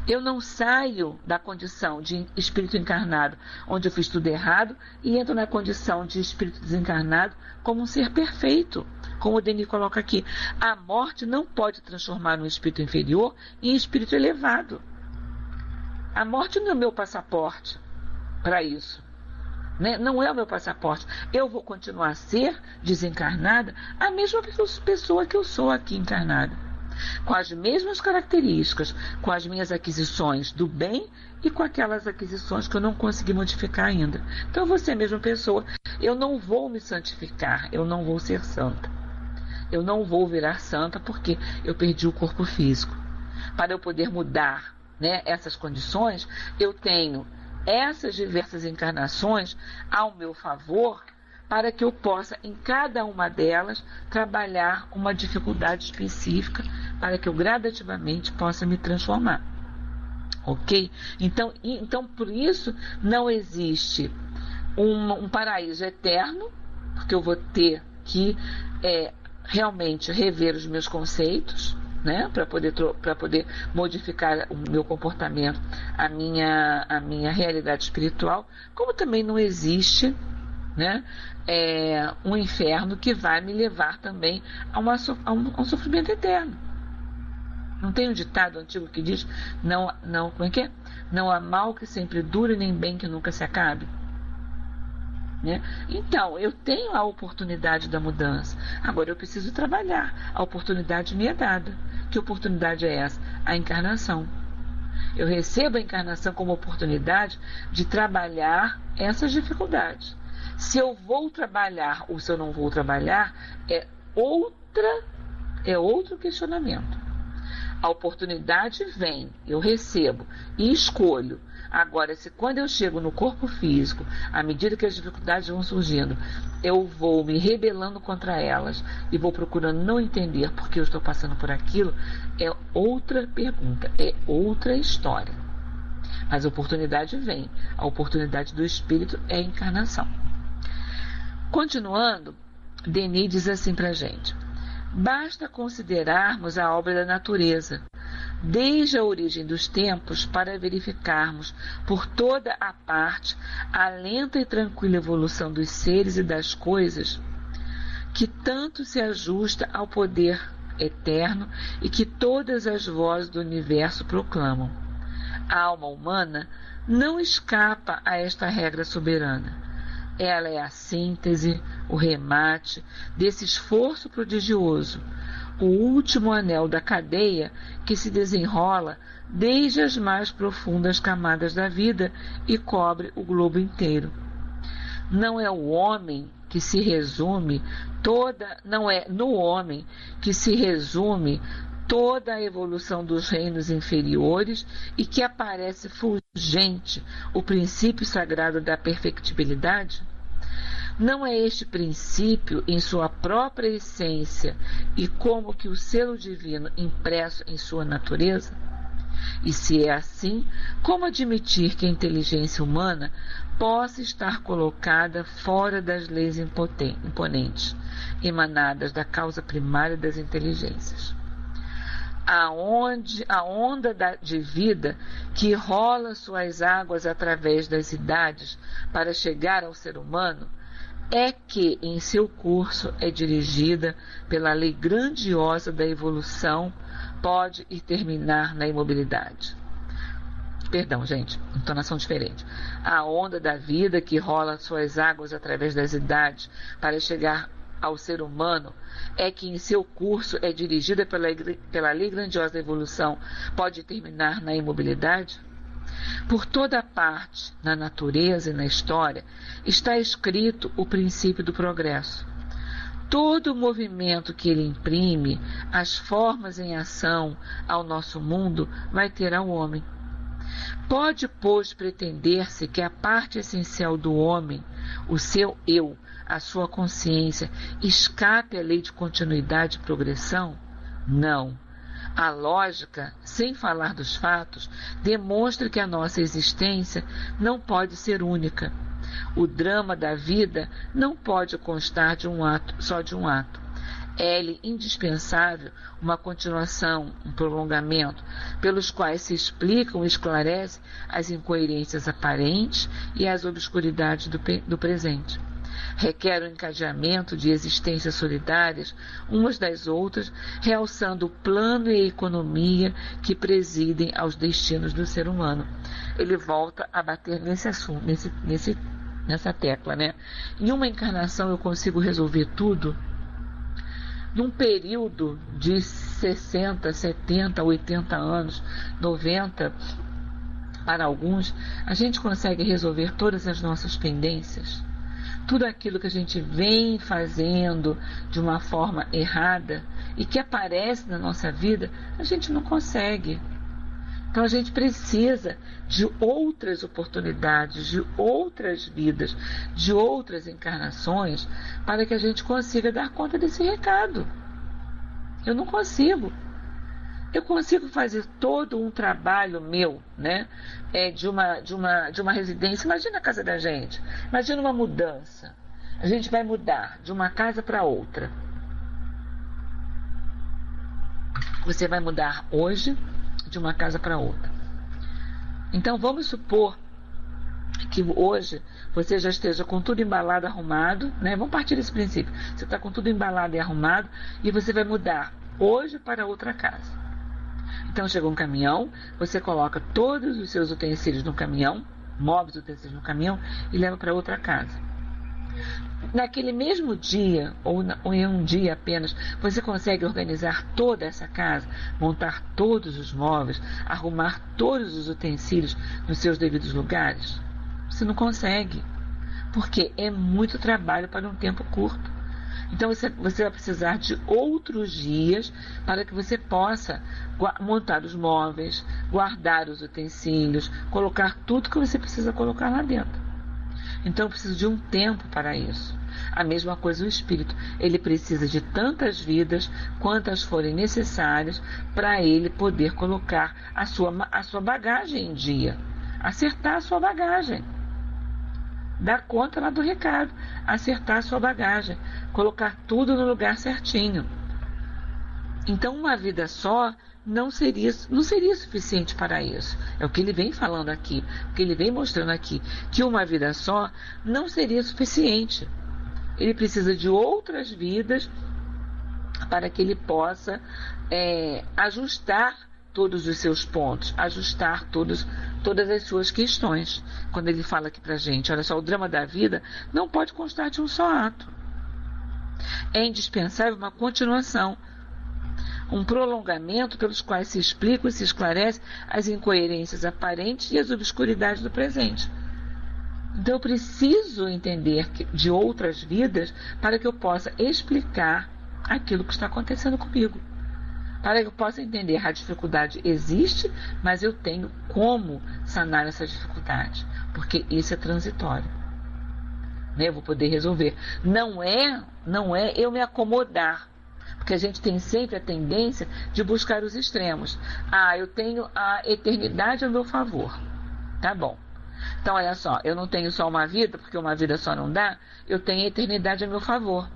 Eu não saio da condição de espírito encarnado, onde eu fiz tudo errado, e entro na condição de espírito desencarnado como um ser perfeito. Como o Denis coloca aqui, a morte não pode transformar um espírito inferior em espírito elevado. A morte não é o meu passaporte para isso. Né? Não é o meu passaporte. Eu vou continuar a ser desencarnada a mesma pessoa que eu sou aqui encarnada, com as mesmas características, com as minhas aquisições do bem e com aquelas aquisições que eu não consegui modificar ainda. Então eu vou ser a mesma pessoa. Eu não vou me santificar, eu não vou ser santa, eu não vou virar santa porque eu perdi o corpo físico. Para eu poder mudar, né, essas condições, eu tenho essas diversas encarnações ao meu favor, para que eu possa, em cada uma delas, trabalhar uma dificuldade específica, para que eu gradativamente possa me transformar. Ok? Então por isso, não existe um paraíso eterno, porque eu vou ter que realmente rever os meus conceitos, né, para poder modificar o meu comportamento, a minha realidade espiritual, como também não existe, né, um inferno que vai me levar também a um sofrimento eterno. Não tem um ditado antigo que diz, como é que é? Não há mal que sempre dure, nem bem que nunca se acabe. Né? Então, eu tenho a oportunidade da mudança. Agora eu preciso trabalhar. A oportunidade me é dada. Que oportunidade é essa? A encarnação. Eu recebo a encarnação como oportunidade de trabalhar essas dificuldades. Se eu vou trabalhar ou se eu não vou trabalhar, é outro questionamento. A oportunidade vem, eu recebo e escolho. Agora, se quando eu chego no corpo físico, à medida que as dificuldades vão surgindo, eu vou me rebelando contra elas e vou procurando não entender porque eu estou passando por aquilo, é outra pergunta, é outra história. Mas a oportunidade vem. A oportunidade do espírito é a encarnação. Continuando, Denis diz assim para a gente: basta considerarmos a obra da natureza, desde a origem dos tempos, para verificarmos por toda a parte a lenta e tranquila evolução dos seres e das coisas, que tanto se ajusta ao poder eterno e que todas as vozes do universo proclamam. A alma humana não escapa a esta regra soberana. Ela é a síntese, o remate desse esforço prodigioso, o último anel da cadeia que se desenrola desde as mais profundas camadas da vida e cobre o globo inteiro. Não é no homem que se resume toda a evolução dos reinos inferiores e que aparece fulgente o princípio sagrado da perfectibilidade? Não é este princípio, em sua própria essência e como que o selo divino impresso em sua natureza? E se é assim, como admitir que a inteligência humana possa estar colocada fora das leis imponentes, emanadas da causa primária das inteligências? A onda de vida que rola suas águas através das idades para chegar ao ser humano é que, em seu curso, é dirigida pela lei grandiosa da evolução, pode ir terminar na imobilidade. Perdão, gente, entonação diferente. A onda da vida que rola suas águas através das idades para chegar ao ser humano é que, em seu curso, é dirigida pela lei grandiosa da evolução, pode terminar na imobilidade? Por toda parte, na natureza e na história, está escrito o princípio do progresso. Todo o movimento que ele imprime, as formas em ação ao nosso mundo, vai ter ao homem. Pode, pois, pretender-se que a parte essencial do homem, o seu eu, a sua consciência, escape à lei de continuidade e progressão? Não. A lógica, sem falar dos fatos, demonstra que a nossa existência não pode ser única. O drama da vida não pode constar só de um ato. É-lhe indispensável uma continuação, um prolongamento, pelos quais se explicam e esclarecem as incoerências aparentes e as obscuridades do presente. Requer o encadeamento de existências solidárias umas das outras, realçando o plano e a economia que presidem aos destinos do ser humano. Ele volta a bater nesse assunto, nessa tecla, né? Em uma encarnação eu consigo resolver tudo? Num período de 60, 70, 80 anos, 90, para alguns, a gente consegue resolver todas as nossas pendências? Tudo aquilo que a gente vem fazendo de uma forma errada e que aparece na nossa vida, a gente não consegue. Então a gente precisa de outras oportunidades, de outras vidas, de outras encarnações, para que a gente consiga dar conta desse recado. Eu não consigo. Eu consigo fazer todo um trabalho meu, né? De uma residência. Imagina a casa da gente. Imagina uma mudança. A gente vai mudar de uma casa para outra. Você vai mudar hoje de uma casa para outra. Então vamos supor que hoje você já esteja com tudo embalado, arrumado, né? Vamos partir desse princípio. Você está com tudo embalado e arrumado e você vai mudar hoje para outra casa. Então chega um caminhão, você coloca todos os seus utensílios no caminhão, móveis, utensílios no caminhão e leva para outra casa. Naquele mesmo dia, ou em um dia apenas, você consegue organizar toda essa casa, montar todos os móveis, arrumar todos os utensílios nos seus devidos lugares? Você não consegue, porque é muito trabalho para um tempo curto. Então você vai precisar de outros dias para que você possa montar os móveis, guardar os utensílios, colocar tudo que você precisa colocar lá dentro. Então eu preciso de um tempo para isso. A mesma coisa o espírito. Ele precisa de tantas vidas quantas forem necessárias para ele poder colocar a sua bagagem em dia. Acertar a sua bagagem. Dar conta lá do recado. Acertar a sua bagagem. Colocar tudo no lugar certinho. Então uma vida só não seria suficiente para isso. É o que ele vem falando aqui, o que ele vem mostrando aqui, que uma vida só não seria suficiente. Ele precisa de outras vidas para que ele possa ajustar todos os seus pontos, ajustar todas as suas questões. Quando ele fala aqui pra gente, olha só, o drama da vida não pode constar de um só ato. É indispensável uma continuação, um prolongamento pelos quais se explicam e se esclarecem as incoerências aparentes e as obscuridades do presente. Então eu preciso entender de outras vidas para que eu possa explicar aquilo que está acontecendo comigo. Para que eu possa entender, a dificuldade existe, mas eu tenho como sanar essa dificuldade, porque isso é transitório. Eu vou poder resolver. Não é eu me acomodar. Porque a gente tem sempre a tendência de buscar os extremos. Eu tenho a eternidade a meu favor. Tá bom. Então, olha só, eu não tenho só uma vida, porque uma vida só não dá, eu tenho a eternidade a meu favor.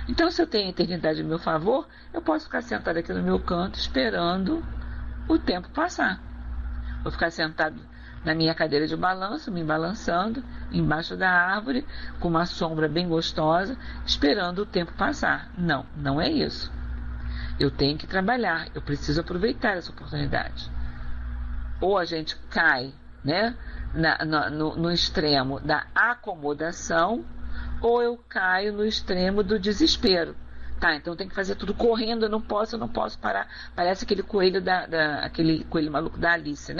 Então, se eu tenho a eternidade a meu favor, eu posso ficar sentado aqui no meu canto, esperando o tempo passar. Vou ficar sentado na minha cadeira de balanço, me balançando, embaixo da árvore, com uma sombra bem gostosa, esperando o tempo passar. Não, não é isso. Eu tenho que trabalhar, eu preciso aproveitar essa oportunidade. Ou a gente cai, no extremo da acomodação, ou eu caio no extremo do desespero. Então tem que fazer tudo correndo, eu não posso parar. Parece aquele coelho aquele coelho maluco da Alice,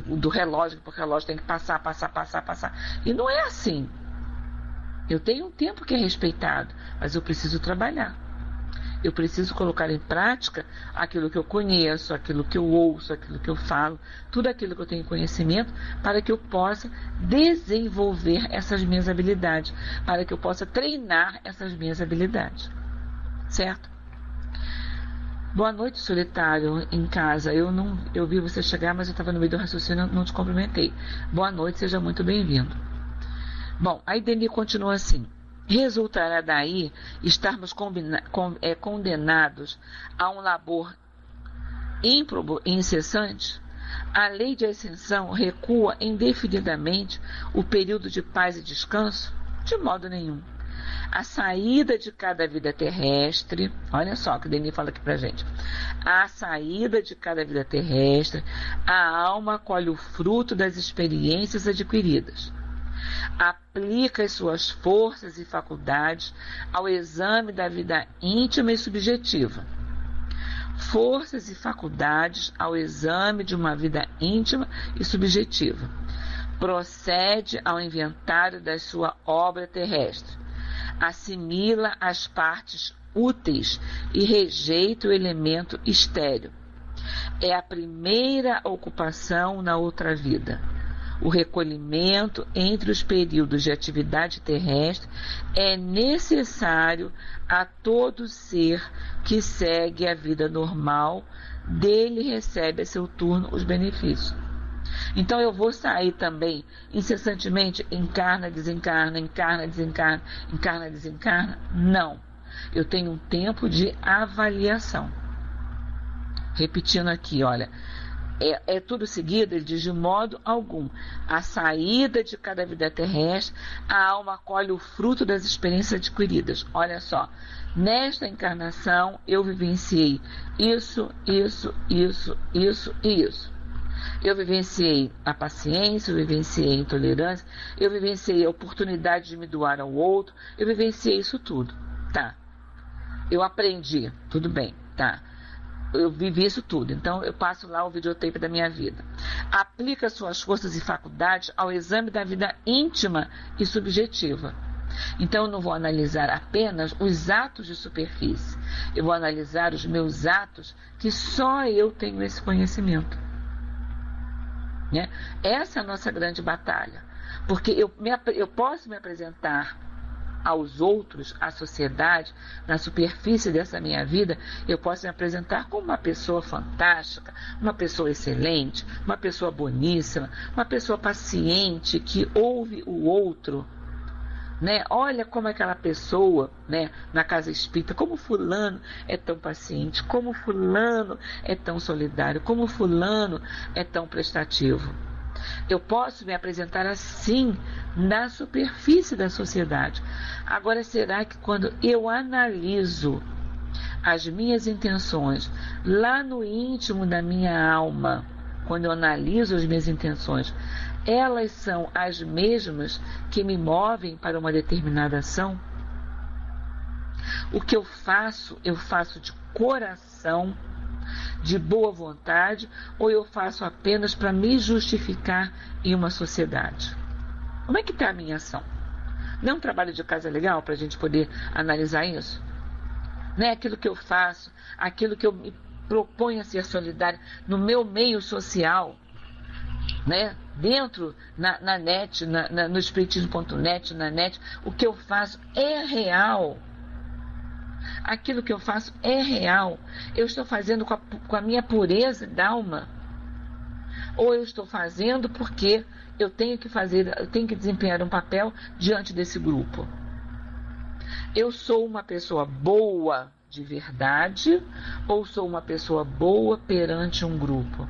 do relógio, porque o relógio tem que passar. E não é assim. Eu tenho um tempo que é respeitado, mas eu preciso trabalhar. Eu preciso colocar em prática aquilo que eu conheço, aquilo que eu ouço, aquilo que eu falo, tudo aquilo que eu tenho conhecimento, para que eu possa desenvolver essas minhas habilidades, para que eu possa treinar essas minhas habilidades. Certo? Boa noite, solitário, em casa. Eu vi você chegar, mas eu estava no meio do raciocínio, não te cumprimentei. Boa noite, seja muito bem-vindo. Bom, aí Denis continua assim. Resultará daí estarmos condenados a um labor ímprobo e incessante? A lei de ascensão recua indefinidamente o período de paz e descanso? De modo nenhum. A saída de cada vida terrestre, olha só o que o Denis fala aqui pra gente. A saída de cada vida terrestre, a alma colhe o fruto das experiências adquiridas. Aplica as suas forças e faculdades ao exame da vida íntima e subjetiva. Forças e faculdades ao exame de uma vida íntima e subjetiva. Procede ao inventário da sua obra terrestre. Assimila as partes úteis e rejeita o elemento estéril. É a primeira ocupação na outra vida. O recolhimento entre os períodos de atividade terrestre é necessário a todo ser que segue a vida normal, dele recebe a seu turno os benefícios. Então eu vou sair também incessantemente, encarna, desencarna, encarna, desencarna, encarna, desencarna? Não. Eu tenho um tempo de avaliação. Repetindo aqui, olha, É tudo seguido, ele diz, de modo algum. A saída de cada vida terrestre, a alma colhe o fruto das experiências adquiridas. Olha só, nesta encarnação eu vivenciei isso. Eu vivenciei a paciência, eu vivenciei a intolerância, eu vivenciei a oportunidade de me doar ao outro, eu vivenciei isso tudo, tá? Eu aprendi, tudo bem, tá? Eu vivi isso tudo, então eu passo lá o videotape da minha vida. Aplica suas forças e faculdades ao exame da vida íntima e subjetiva. Então eu não vou analisar apenas os atos de superfície, eu vou analisar os meus atos que só eu tenho esse conhecimento. Né? Essa é a nossa grande batalha, porque eu posso me apresentar aos outros, à sociedade, na superfície dessa minha vida, eu posso me apresentar como uma pessoa fantástica, uma pessoa excelente, uma pessoa boníssima, uma pessoa paciente, que ouve o outro. Né? Olha como aquela pessoa, né, na casa espírita, como fulano é tão paciente, como fulano é tão solidário, como fulano é tão prestativo. Eu posso me apresentar assim na superfície da sociedade. Agora, será que quando eu analiso as minhas intenções lá no íntimo da minha alma, quando eu analiso as minhas intenções, elas são as mesmas que me movem para uma determinada ação? O que eu faço de coração, de boa vontade, ou eu faço apenas para me justificar em uma sociedade? Como é que está a minha ação? Não é um trabalho de casa legal para a gente poder analisar isso? Não é aquilo que eu faço, aquilo que eu me proponho a ser solidário no meu meio social, né? Dentro, na net, no espiritismo.net, na net, o que eu faço é real. Aquilo que eu faço é real. Eu estou fazendo com a minha pureza d'alma? Ou eu estou fazendo porque eu tenho que desempenhar um papel diante desse grupo? Eu sou uma pessoa boa de verdade ou sou uma pessoa boa perante um grupo?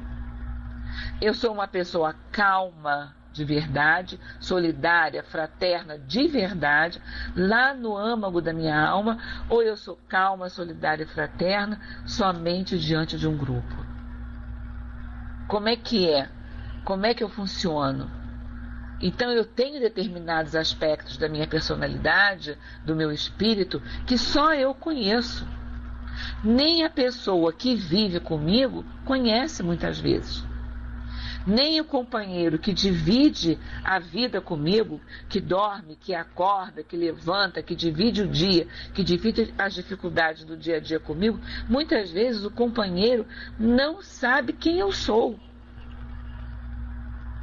Eu sou uma pessoa calma de verdade, solidária, fraterna de verdade, lá no âmago da minha alma, ou eu sou calma, solidária e fraterna somente diante de um grupo? Como é que é? Como é que eu funciono? Então eu tenho determinados aspectos da minha personalidade, do meu espírito, que só eu conheço. Nem a pessoa que vive comigo conhece muitas vezes. Nem o companheiro que divide a vida comigo, que dorme, que acorda, que levanta, que divide o dia, que divide as dificuldades do dia a dia comigo, muitas vezes o companheiro não sabe quem eu sou.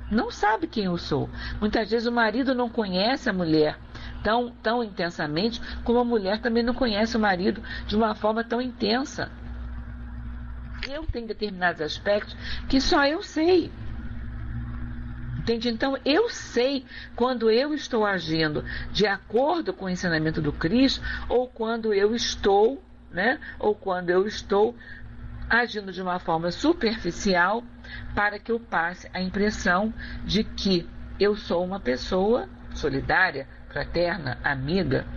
Não sabe quem eu sou. Muitas vezes o marido não conhece a mulher tão intensamente, como a mulher também não conhece o marido de uma forma tão intensa. Eu tenho determinados aspectos que só eu sei. Entende? Então, eu sei quando eu estou agindo de acordo com o ensinamento do Cristo, ou quando eu estou, agindo de uma forma superficial, para que eu passe a impressão de que eu sou uma pessoa solidária, fraterna, amiga.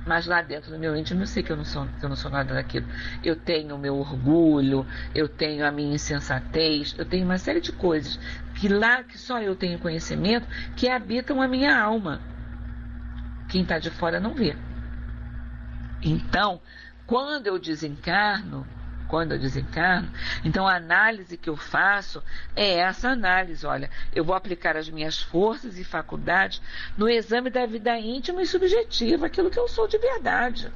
Mas lá dentro do meu íntimo eu sei que eu não sou nada daquilo. Eu tenho o meu orgulho, eu tenho a minha insensatez, eu tenho uma série de coisas que só eu tenho conhecimento, que habitam a minha alma. Quem está de fora não vê. Então, quando eu desencarno, então a análise que eu faço é essa análise. Olha, eu vou aplicar as minhas forças e faculdades no exame da vida íntima e subjetiva, aquilo que eu sou de verdade.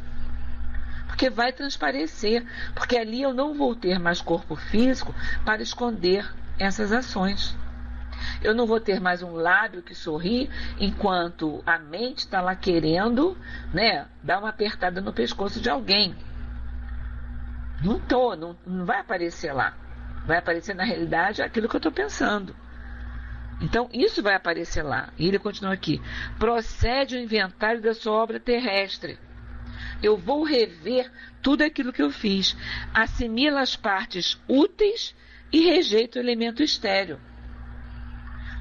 Porque vai transparecer, porque ali eu não vou ter mais corpo físico para esconder essas ações. Eu não vou ter mais um lábio que sorri, enquanto a mente está lá querendo, dar uma apertada no pescoço de alguém. Não vai aparecer lá. Vai aparecer na realidade aquilo que eu estou pensando. Então, isso vai aparecer lá. E ele continua aqui. Procede o inventário da sua obra terrestre. Eu vou rever tudo aquilo que eu fiz. Assimila as partes úteis e rejeito o elemento estéril.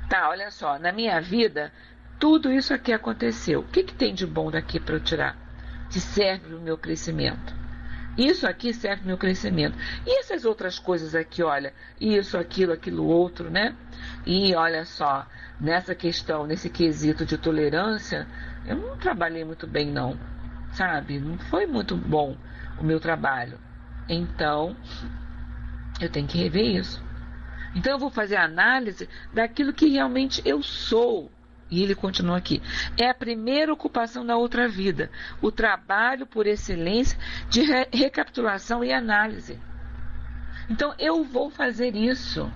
Tá, olha só, na minha vida, tudo isso aqui aconteceu. O que tem de bom daqui para eu tirar? Que serve para o meu crescimento. Isso aqui serve para o meu crescimento. E essas outras coisas aqui, olha, isso, aquilo outro, né? E olha só, nessa questão, nesse quesito de tolerância, eu não trabalhei muito bem, não. Sabe? Não foi muito bom o meu trabalho. Então, eu tenho que rever isso. Então eu vou fazer a análise daquilo que realmente eu sou. E ele continua aqui. É a primeira ocupação da outra vida. O trabalho por excelência de recapitulação e análise. Então eu vou fazer isso.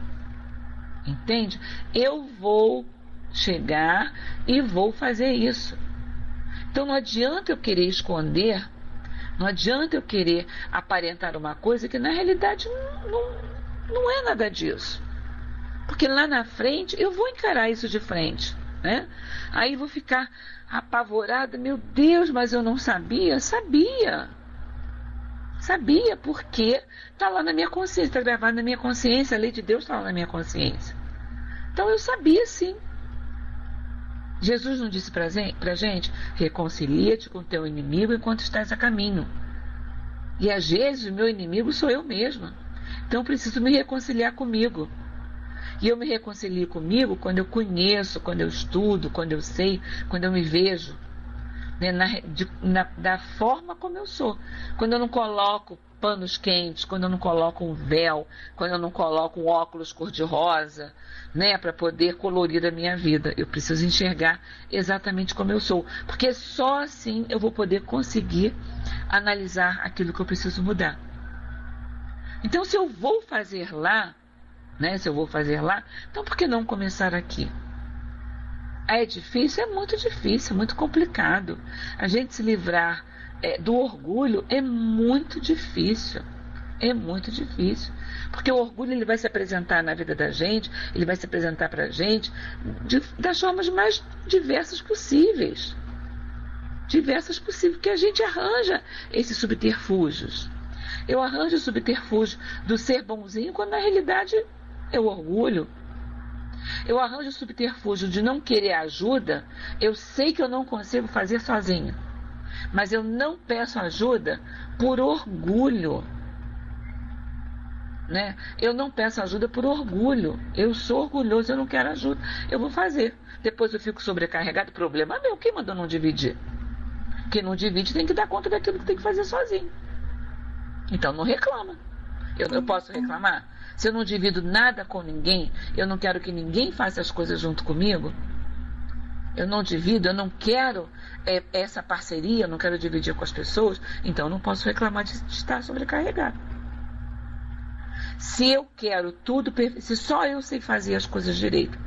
Entende? Eu vou chegar e vou fazer isso. Então não adianta eu querer esconder, não adianta eu querer aparentar uma coisa que na realidade não é nada disso. Porque lá na frente eu vou encarar isso de frente, né? Aí vou ficar apavorada, meu Deus, mas eu não sabia? Sabia, porque está lá na minha consciência, está gravado na minha consciência, a lei de Deus está lá na minha consciência. Então eu sabia sim. Jesus não disse para a gente, reconcilia-te com teu inimigo enquanto estás a caminho. E às vezes o meu inimigo sou eu mesma. Então eu preciso me reconciliar comigo. E eu me reconcilio comigo quando eu conheço, quando eu estudo, quando eu sei, quando eu me vejo, né, da forma como eu sou. Quando eu não coloco panos quentes, quando eu não coloco um véu, quando eu não coloco um óculos cor-de-rosa, né, para poder colorir a minha vida. Eu preciso enxergar exatamente como eu sou. Porque só assim eu vou poder conseguir analisar aquilo que eu preciso mudar. Então, se eu vou fazer lá, né? Se eu vou fazer lá, então por que não começar aqui? É difícil? É muito complicado. A gente se livrar do orgulho é muito difícil. É muito difícil. Porque o orgulho ele vai se apresentar na vida da gente, ele vai se apresentar para a gente das formas mais diversas possíveis. Diversas possíveis, porque a gente arranja esses subterfúgios. Eu arranjo o subterfúgio do ser bonzinho, quando na realidade é o orgulho. Eu arranjo o subterfúgio de não querer ajuda. Eu sei que eu não consigo fazer sozinho, mas eu não peço ajuda por orgulho, né? Eu não peço ajuda por orgulho. Eu sou orgulhoso, eu não quero ajuda. Eu vou fazer. Depois eu fico sobrecarregado. Problema meu. Quem mandou não dividir? Quem não divide tem que dar conta daquilo que tem que fazer sozinho. Então não reclama. Eu posso reclamar? Se eu não divido nada com ninguém, eu não quero que ninguém faça as coisas junto comigo, eu não divido, eu não quero essa parceria, eu não quero dividir com as pessoas, então eu não posso reclamar de estar sobrecarregado. Se eu quero tudo, se só eu sei fazer as coisas direito,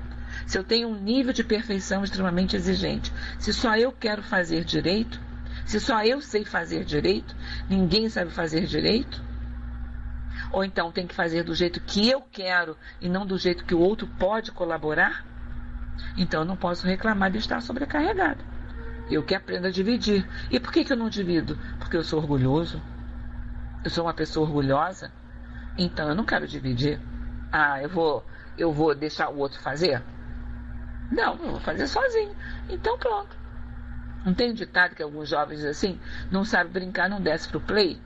se eu tenho um nível de perfeição extremamente exigente, se só eu quero fazer direito, se só eu sei fazer direito, ninguém sabe fazer direito, ou então tem que fazer do jeito que eu quero e não do jeito que o outro pode colaborar, então eu não posso reclamar de estar sobrecarregado. Eu que aprendo a dividir. E por que eu não divido? Porque eu sou orgulhoso, eu sou uma pessoa orgulhosa, então eu não quero dividir. Eu vou deixar o outro fazer? Não, eu vou fazer sozinho. Então pronto. Não tem um ditado que alguns jovens dizem assim, não sabe brincar, não desce pro play?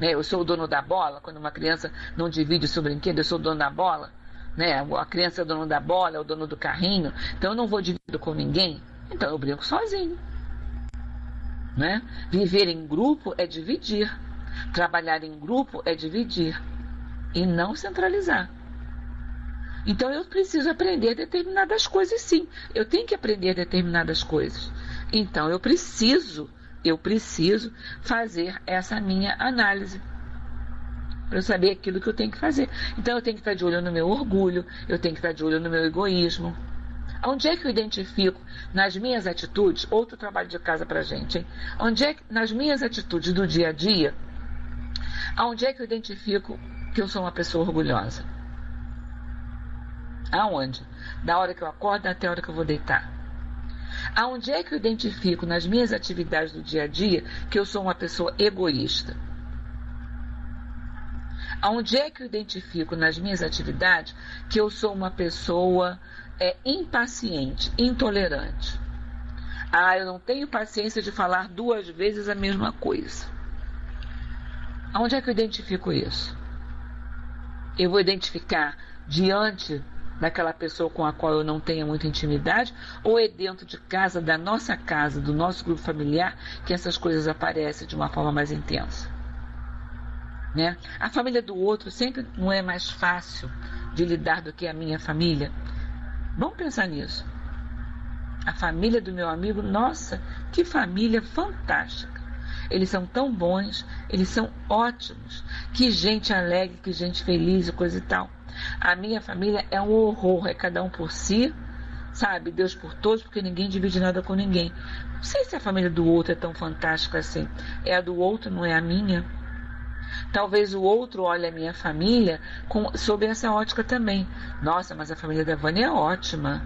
Eu sou o dono da bola. Quando uma criança não divide o seu brinquedo, eu sou o dono da bola, né? A criança é o dono da bola, é o dono do carrinho, então eu não vou dividir com ninguém, então eu brinco sozinho, né? Viver em grupo é dividir, trabalhar em grupo é dividir e não centralizar. Então eu preciso aprender determinadas coisas, sim, eu tenho que aprender determinadas coisas, então eu preciso fazer essa minha análise para eu saber aquilo que eu tenho que fazer. Então eu tenho que estar de olho no meu orgulho, eu tenho que estar de olho no meu egoísmo. Onde é que eu identifico nas minhas atitudes, outro trabalho de casa para a gente, hein? Onde é que, nas minhas atitudes do dia a dia, onde é que eu identifico que eu sou uma pessoa orgulhosa? Aonde? Da hora que eu acordo até a hora que eu vou deitar. Aonde é que eu identifico nas minhas atividades do dia a dia que eu sou uma pessoa egoísta? Onde é que eu identifico nas minhas atividades que eu sou uma pessoa impaciente, intolerante? Eu não tenho paciência de falar 2 vezes a mesma coisa. Onde é que eu identifico isso? Eu vou identificar diante daquela pessoa com a qual eu não tenho muita intimidade, ou é dentro de casa, da nossa casa, do nosso grupo familiar, que essas coisas aparecem de uma forma mais intensa? Né? A família do outro sempre não é mais fácil de lidar do que a minha família. Vamos pensar nisso. A família do meu amigo, nossa, que família fantástica. Eles são tão bons, eles são ótimos. Que gente alegre, que gente feliz e coisa e tal. A minha família é um horror, é cada um por si, sabe? Deus por todos, porque ninguém divide nada com ninguém. Não sei se a família do outro é tão fantástica assim. É a do outro, não é a minha. Talvez o outro olhe a minha família sob essa ótica também. Nossa, mas a família da Vânia é ótima.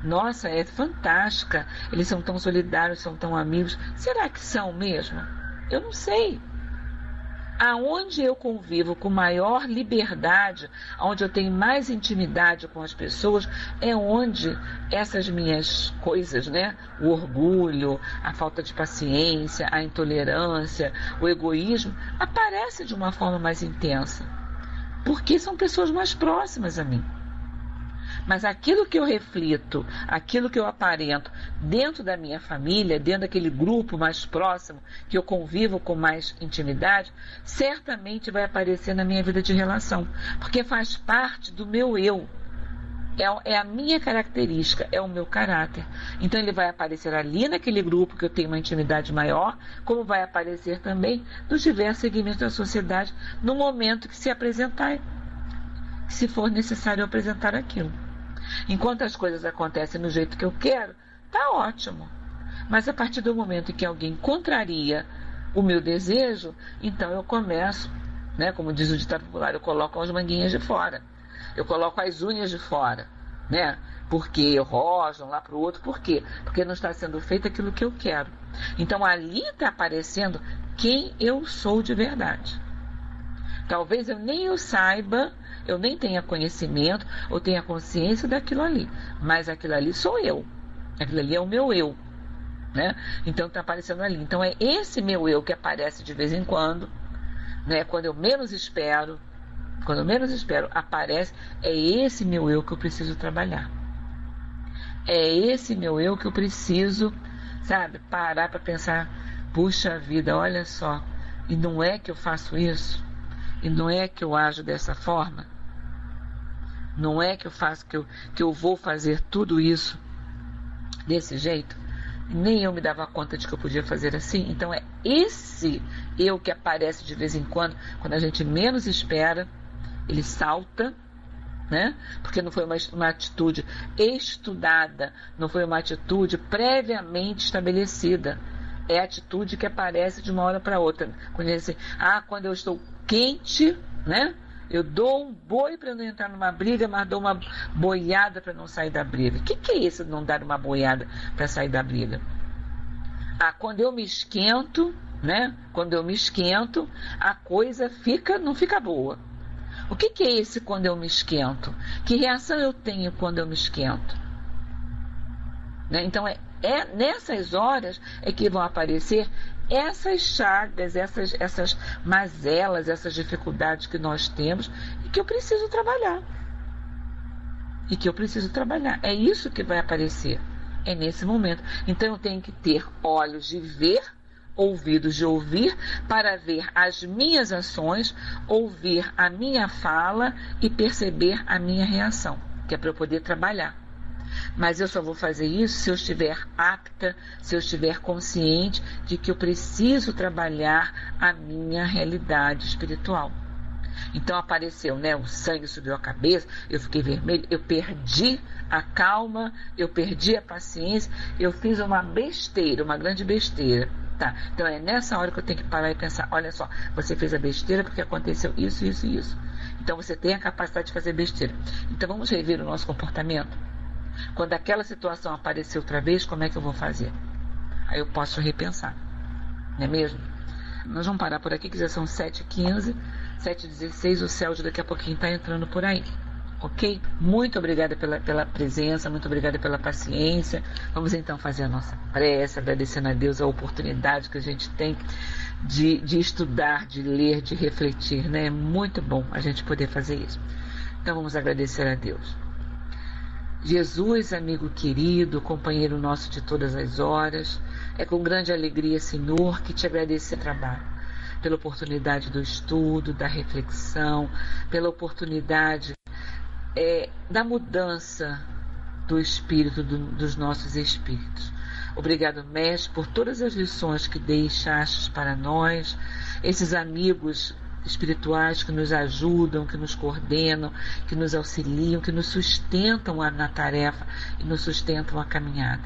Nossa, é fantástica. Eles são tão solidários, são tão amigos. Será que são mesmo? Eu não sei. Aonde eu convivo com maior liberdade, onde eu tenho mais intimidade com as pessoas, é onde essas minhas coisas, né? O orgulho, a falta de paciência, a intolerância, o egoísmo, aparece de uma forma mais intensa. Porque são pessoas mais próximas a mim. Mas aquilo que eu reflito, aquilo que eu aparento dentro da minha família, dentro daquele grupo mais próximo, que eu convivo com mais intimidade, certamente vai aparecer na minha vida de relação, porque faz parte do meu eu. É a minha característica, é o meu caráter. Então ele vai aparecer ali naquele grupo que eu tenho uma intimidade maior, como vai aparecer também nos diversos segmentos da sociedade, no momento que se apresentar, se for necessário apresentar aquilo. Enquanto as coisas acontecem do jeito que eu quero, tá ótimo. Mas a partir do momento em que alguém contraria o meu desejo, então eu começo, né, como diz o ditado popular, eu coloco as manguinhas de fora. Eu coloco as unhas de fora, né? Porque rosnam lá para o outro. Por quê? Porque não está sendo feito aquilo que eu quero. Então ali está aparecendo quem eu sou de verdade. Talvez eu nem saiba, eu nem tenha conhecimento ou tenha consciência daquilo ali. Mas aquilo ali sou eu. Aquilo ali é o meu eu. Né? Então está aparecendo ali. Então é esse meu eu que aparece de vez em quando, né? Quando eu menos espero, aparece. É esse meu eu que eu preciso trabalhar. É esse meu eu que eu preciso, sabe, parar para pensar, puxa vida, olha só, e não é que eu faço isso? E não é que eu ajo dessa forma? Não é que eu faço, que eu vou fazer tudo isso desse jeito? Nem eu me dava conta de que eu podia fazer assim. Então é esse eu que aparece de vez em quando a gente menos espera, ele salta, né? Porque não foi uma atitude estudada, não foi uma atitude previamente estabelecida. É a atitude que aparece de uma hora para outra. Quando eu estou quente, né? Eu dou um boi para não entrar numa briga, mas dou uma boiada para não sair da briga. O que é isso de não dar uma boiada para sair da briga? Quando eu me esquento, né? Quando eu me esquento, a coisa não fica boa. O que é esse quando eu me esquento? Que reação eu tenho quando eu me esquento? Né? Então nessas horas é que vão aparecer essas chagas, essas mazelas, essas dificuldades que nós temos e que eu preciso trabalhar. É isso que vai aparecer. É nesse momento. Então eu tenho que ter olhos de ver, ouvidos de ouvir, para ver as minhas ações, ouvir a minha fala e perceber a minha reação, que é para eu poder trabalhar. Mas eu só vou fazer isso se eu estiver apta, se eu estiver consciente de que eu preciso trabalhar a minha realidade espiritual. Então apareceu, né, o sangue subiu a cabeça, eu fiquei vermelho, eu perdi a calma, eu perdi a paciência, eu fiz uma besteira, uma grande besteira. Tá, então é nessa hora que eu tenho que parar e pensar, olha só, você fez a besteira porque aconteceu isso, isso e isso. Então você tem a capacidade de fazer besteira. Então vamos rever o nosso comportamento? Quando aquela situação aparecer outra vez, como é que eu vou fazer? Aí eu posso repensar, não é mesmo? Nós vamos parar por aqui, que já são 7h15, 7h16, o Célio daqui a pouquinho está entrando por aí. Ok? Muito obrigada pela presença, muito obrigada pela paciência. Vamos então fazer a nossa prece, agradecendo a Deus a oportunidade que a gente tem de estudar, de ler, de refletir, né? É muito bom a gente poder fazer isso. Então vamos agradecer a Deus. Jesus, amigo querido, companheiro nosso de todas as horas, é com grande alegria, Senhor, que te agradeço o trabalho, pela oportunidade do estudo, da reflexão, pela oportunidade da mudança do espírito, dos nossos espíritos. Obrigado, Mestre, por todas as lições que deixaste para nós, esses amigos espirituais que nos ajudam, que nos coordenam, que nos auxiliam, que nos sustentam na tarefa e nos sustentam a caminhada.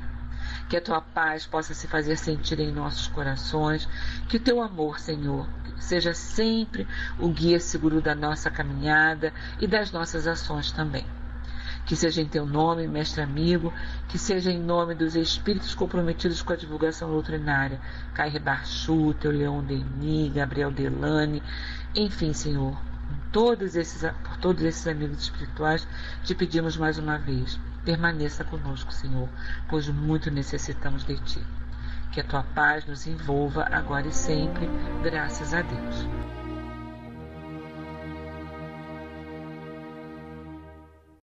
Que a tua paz possa se fazer sentir em nossos corações, que o teu amor, Senhor, seja sempre o guia seguro da nossa caminhada e das nossas ações também. Que seja em teu nome, mestre amigo, que seja em nome dos espíritos comprometidos com a divulgação doutrinária, Caio Barchu, teu Leão Denis, Gabriel Delane, enfim, Senhor, por todos esses amigos espirituais, te pedimos mais uma vez, permaneça conosco, Senhor, pois muito necessitamos de ti. Que a tua paz nos envolva agora e sempre, graças a Deus.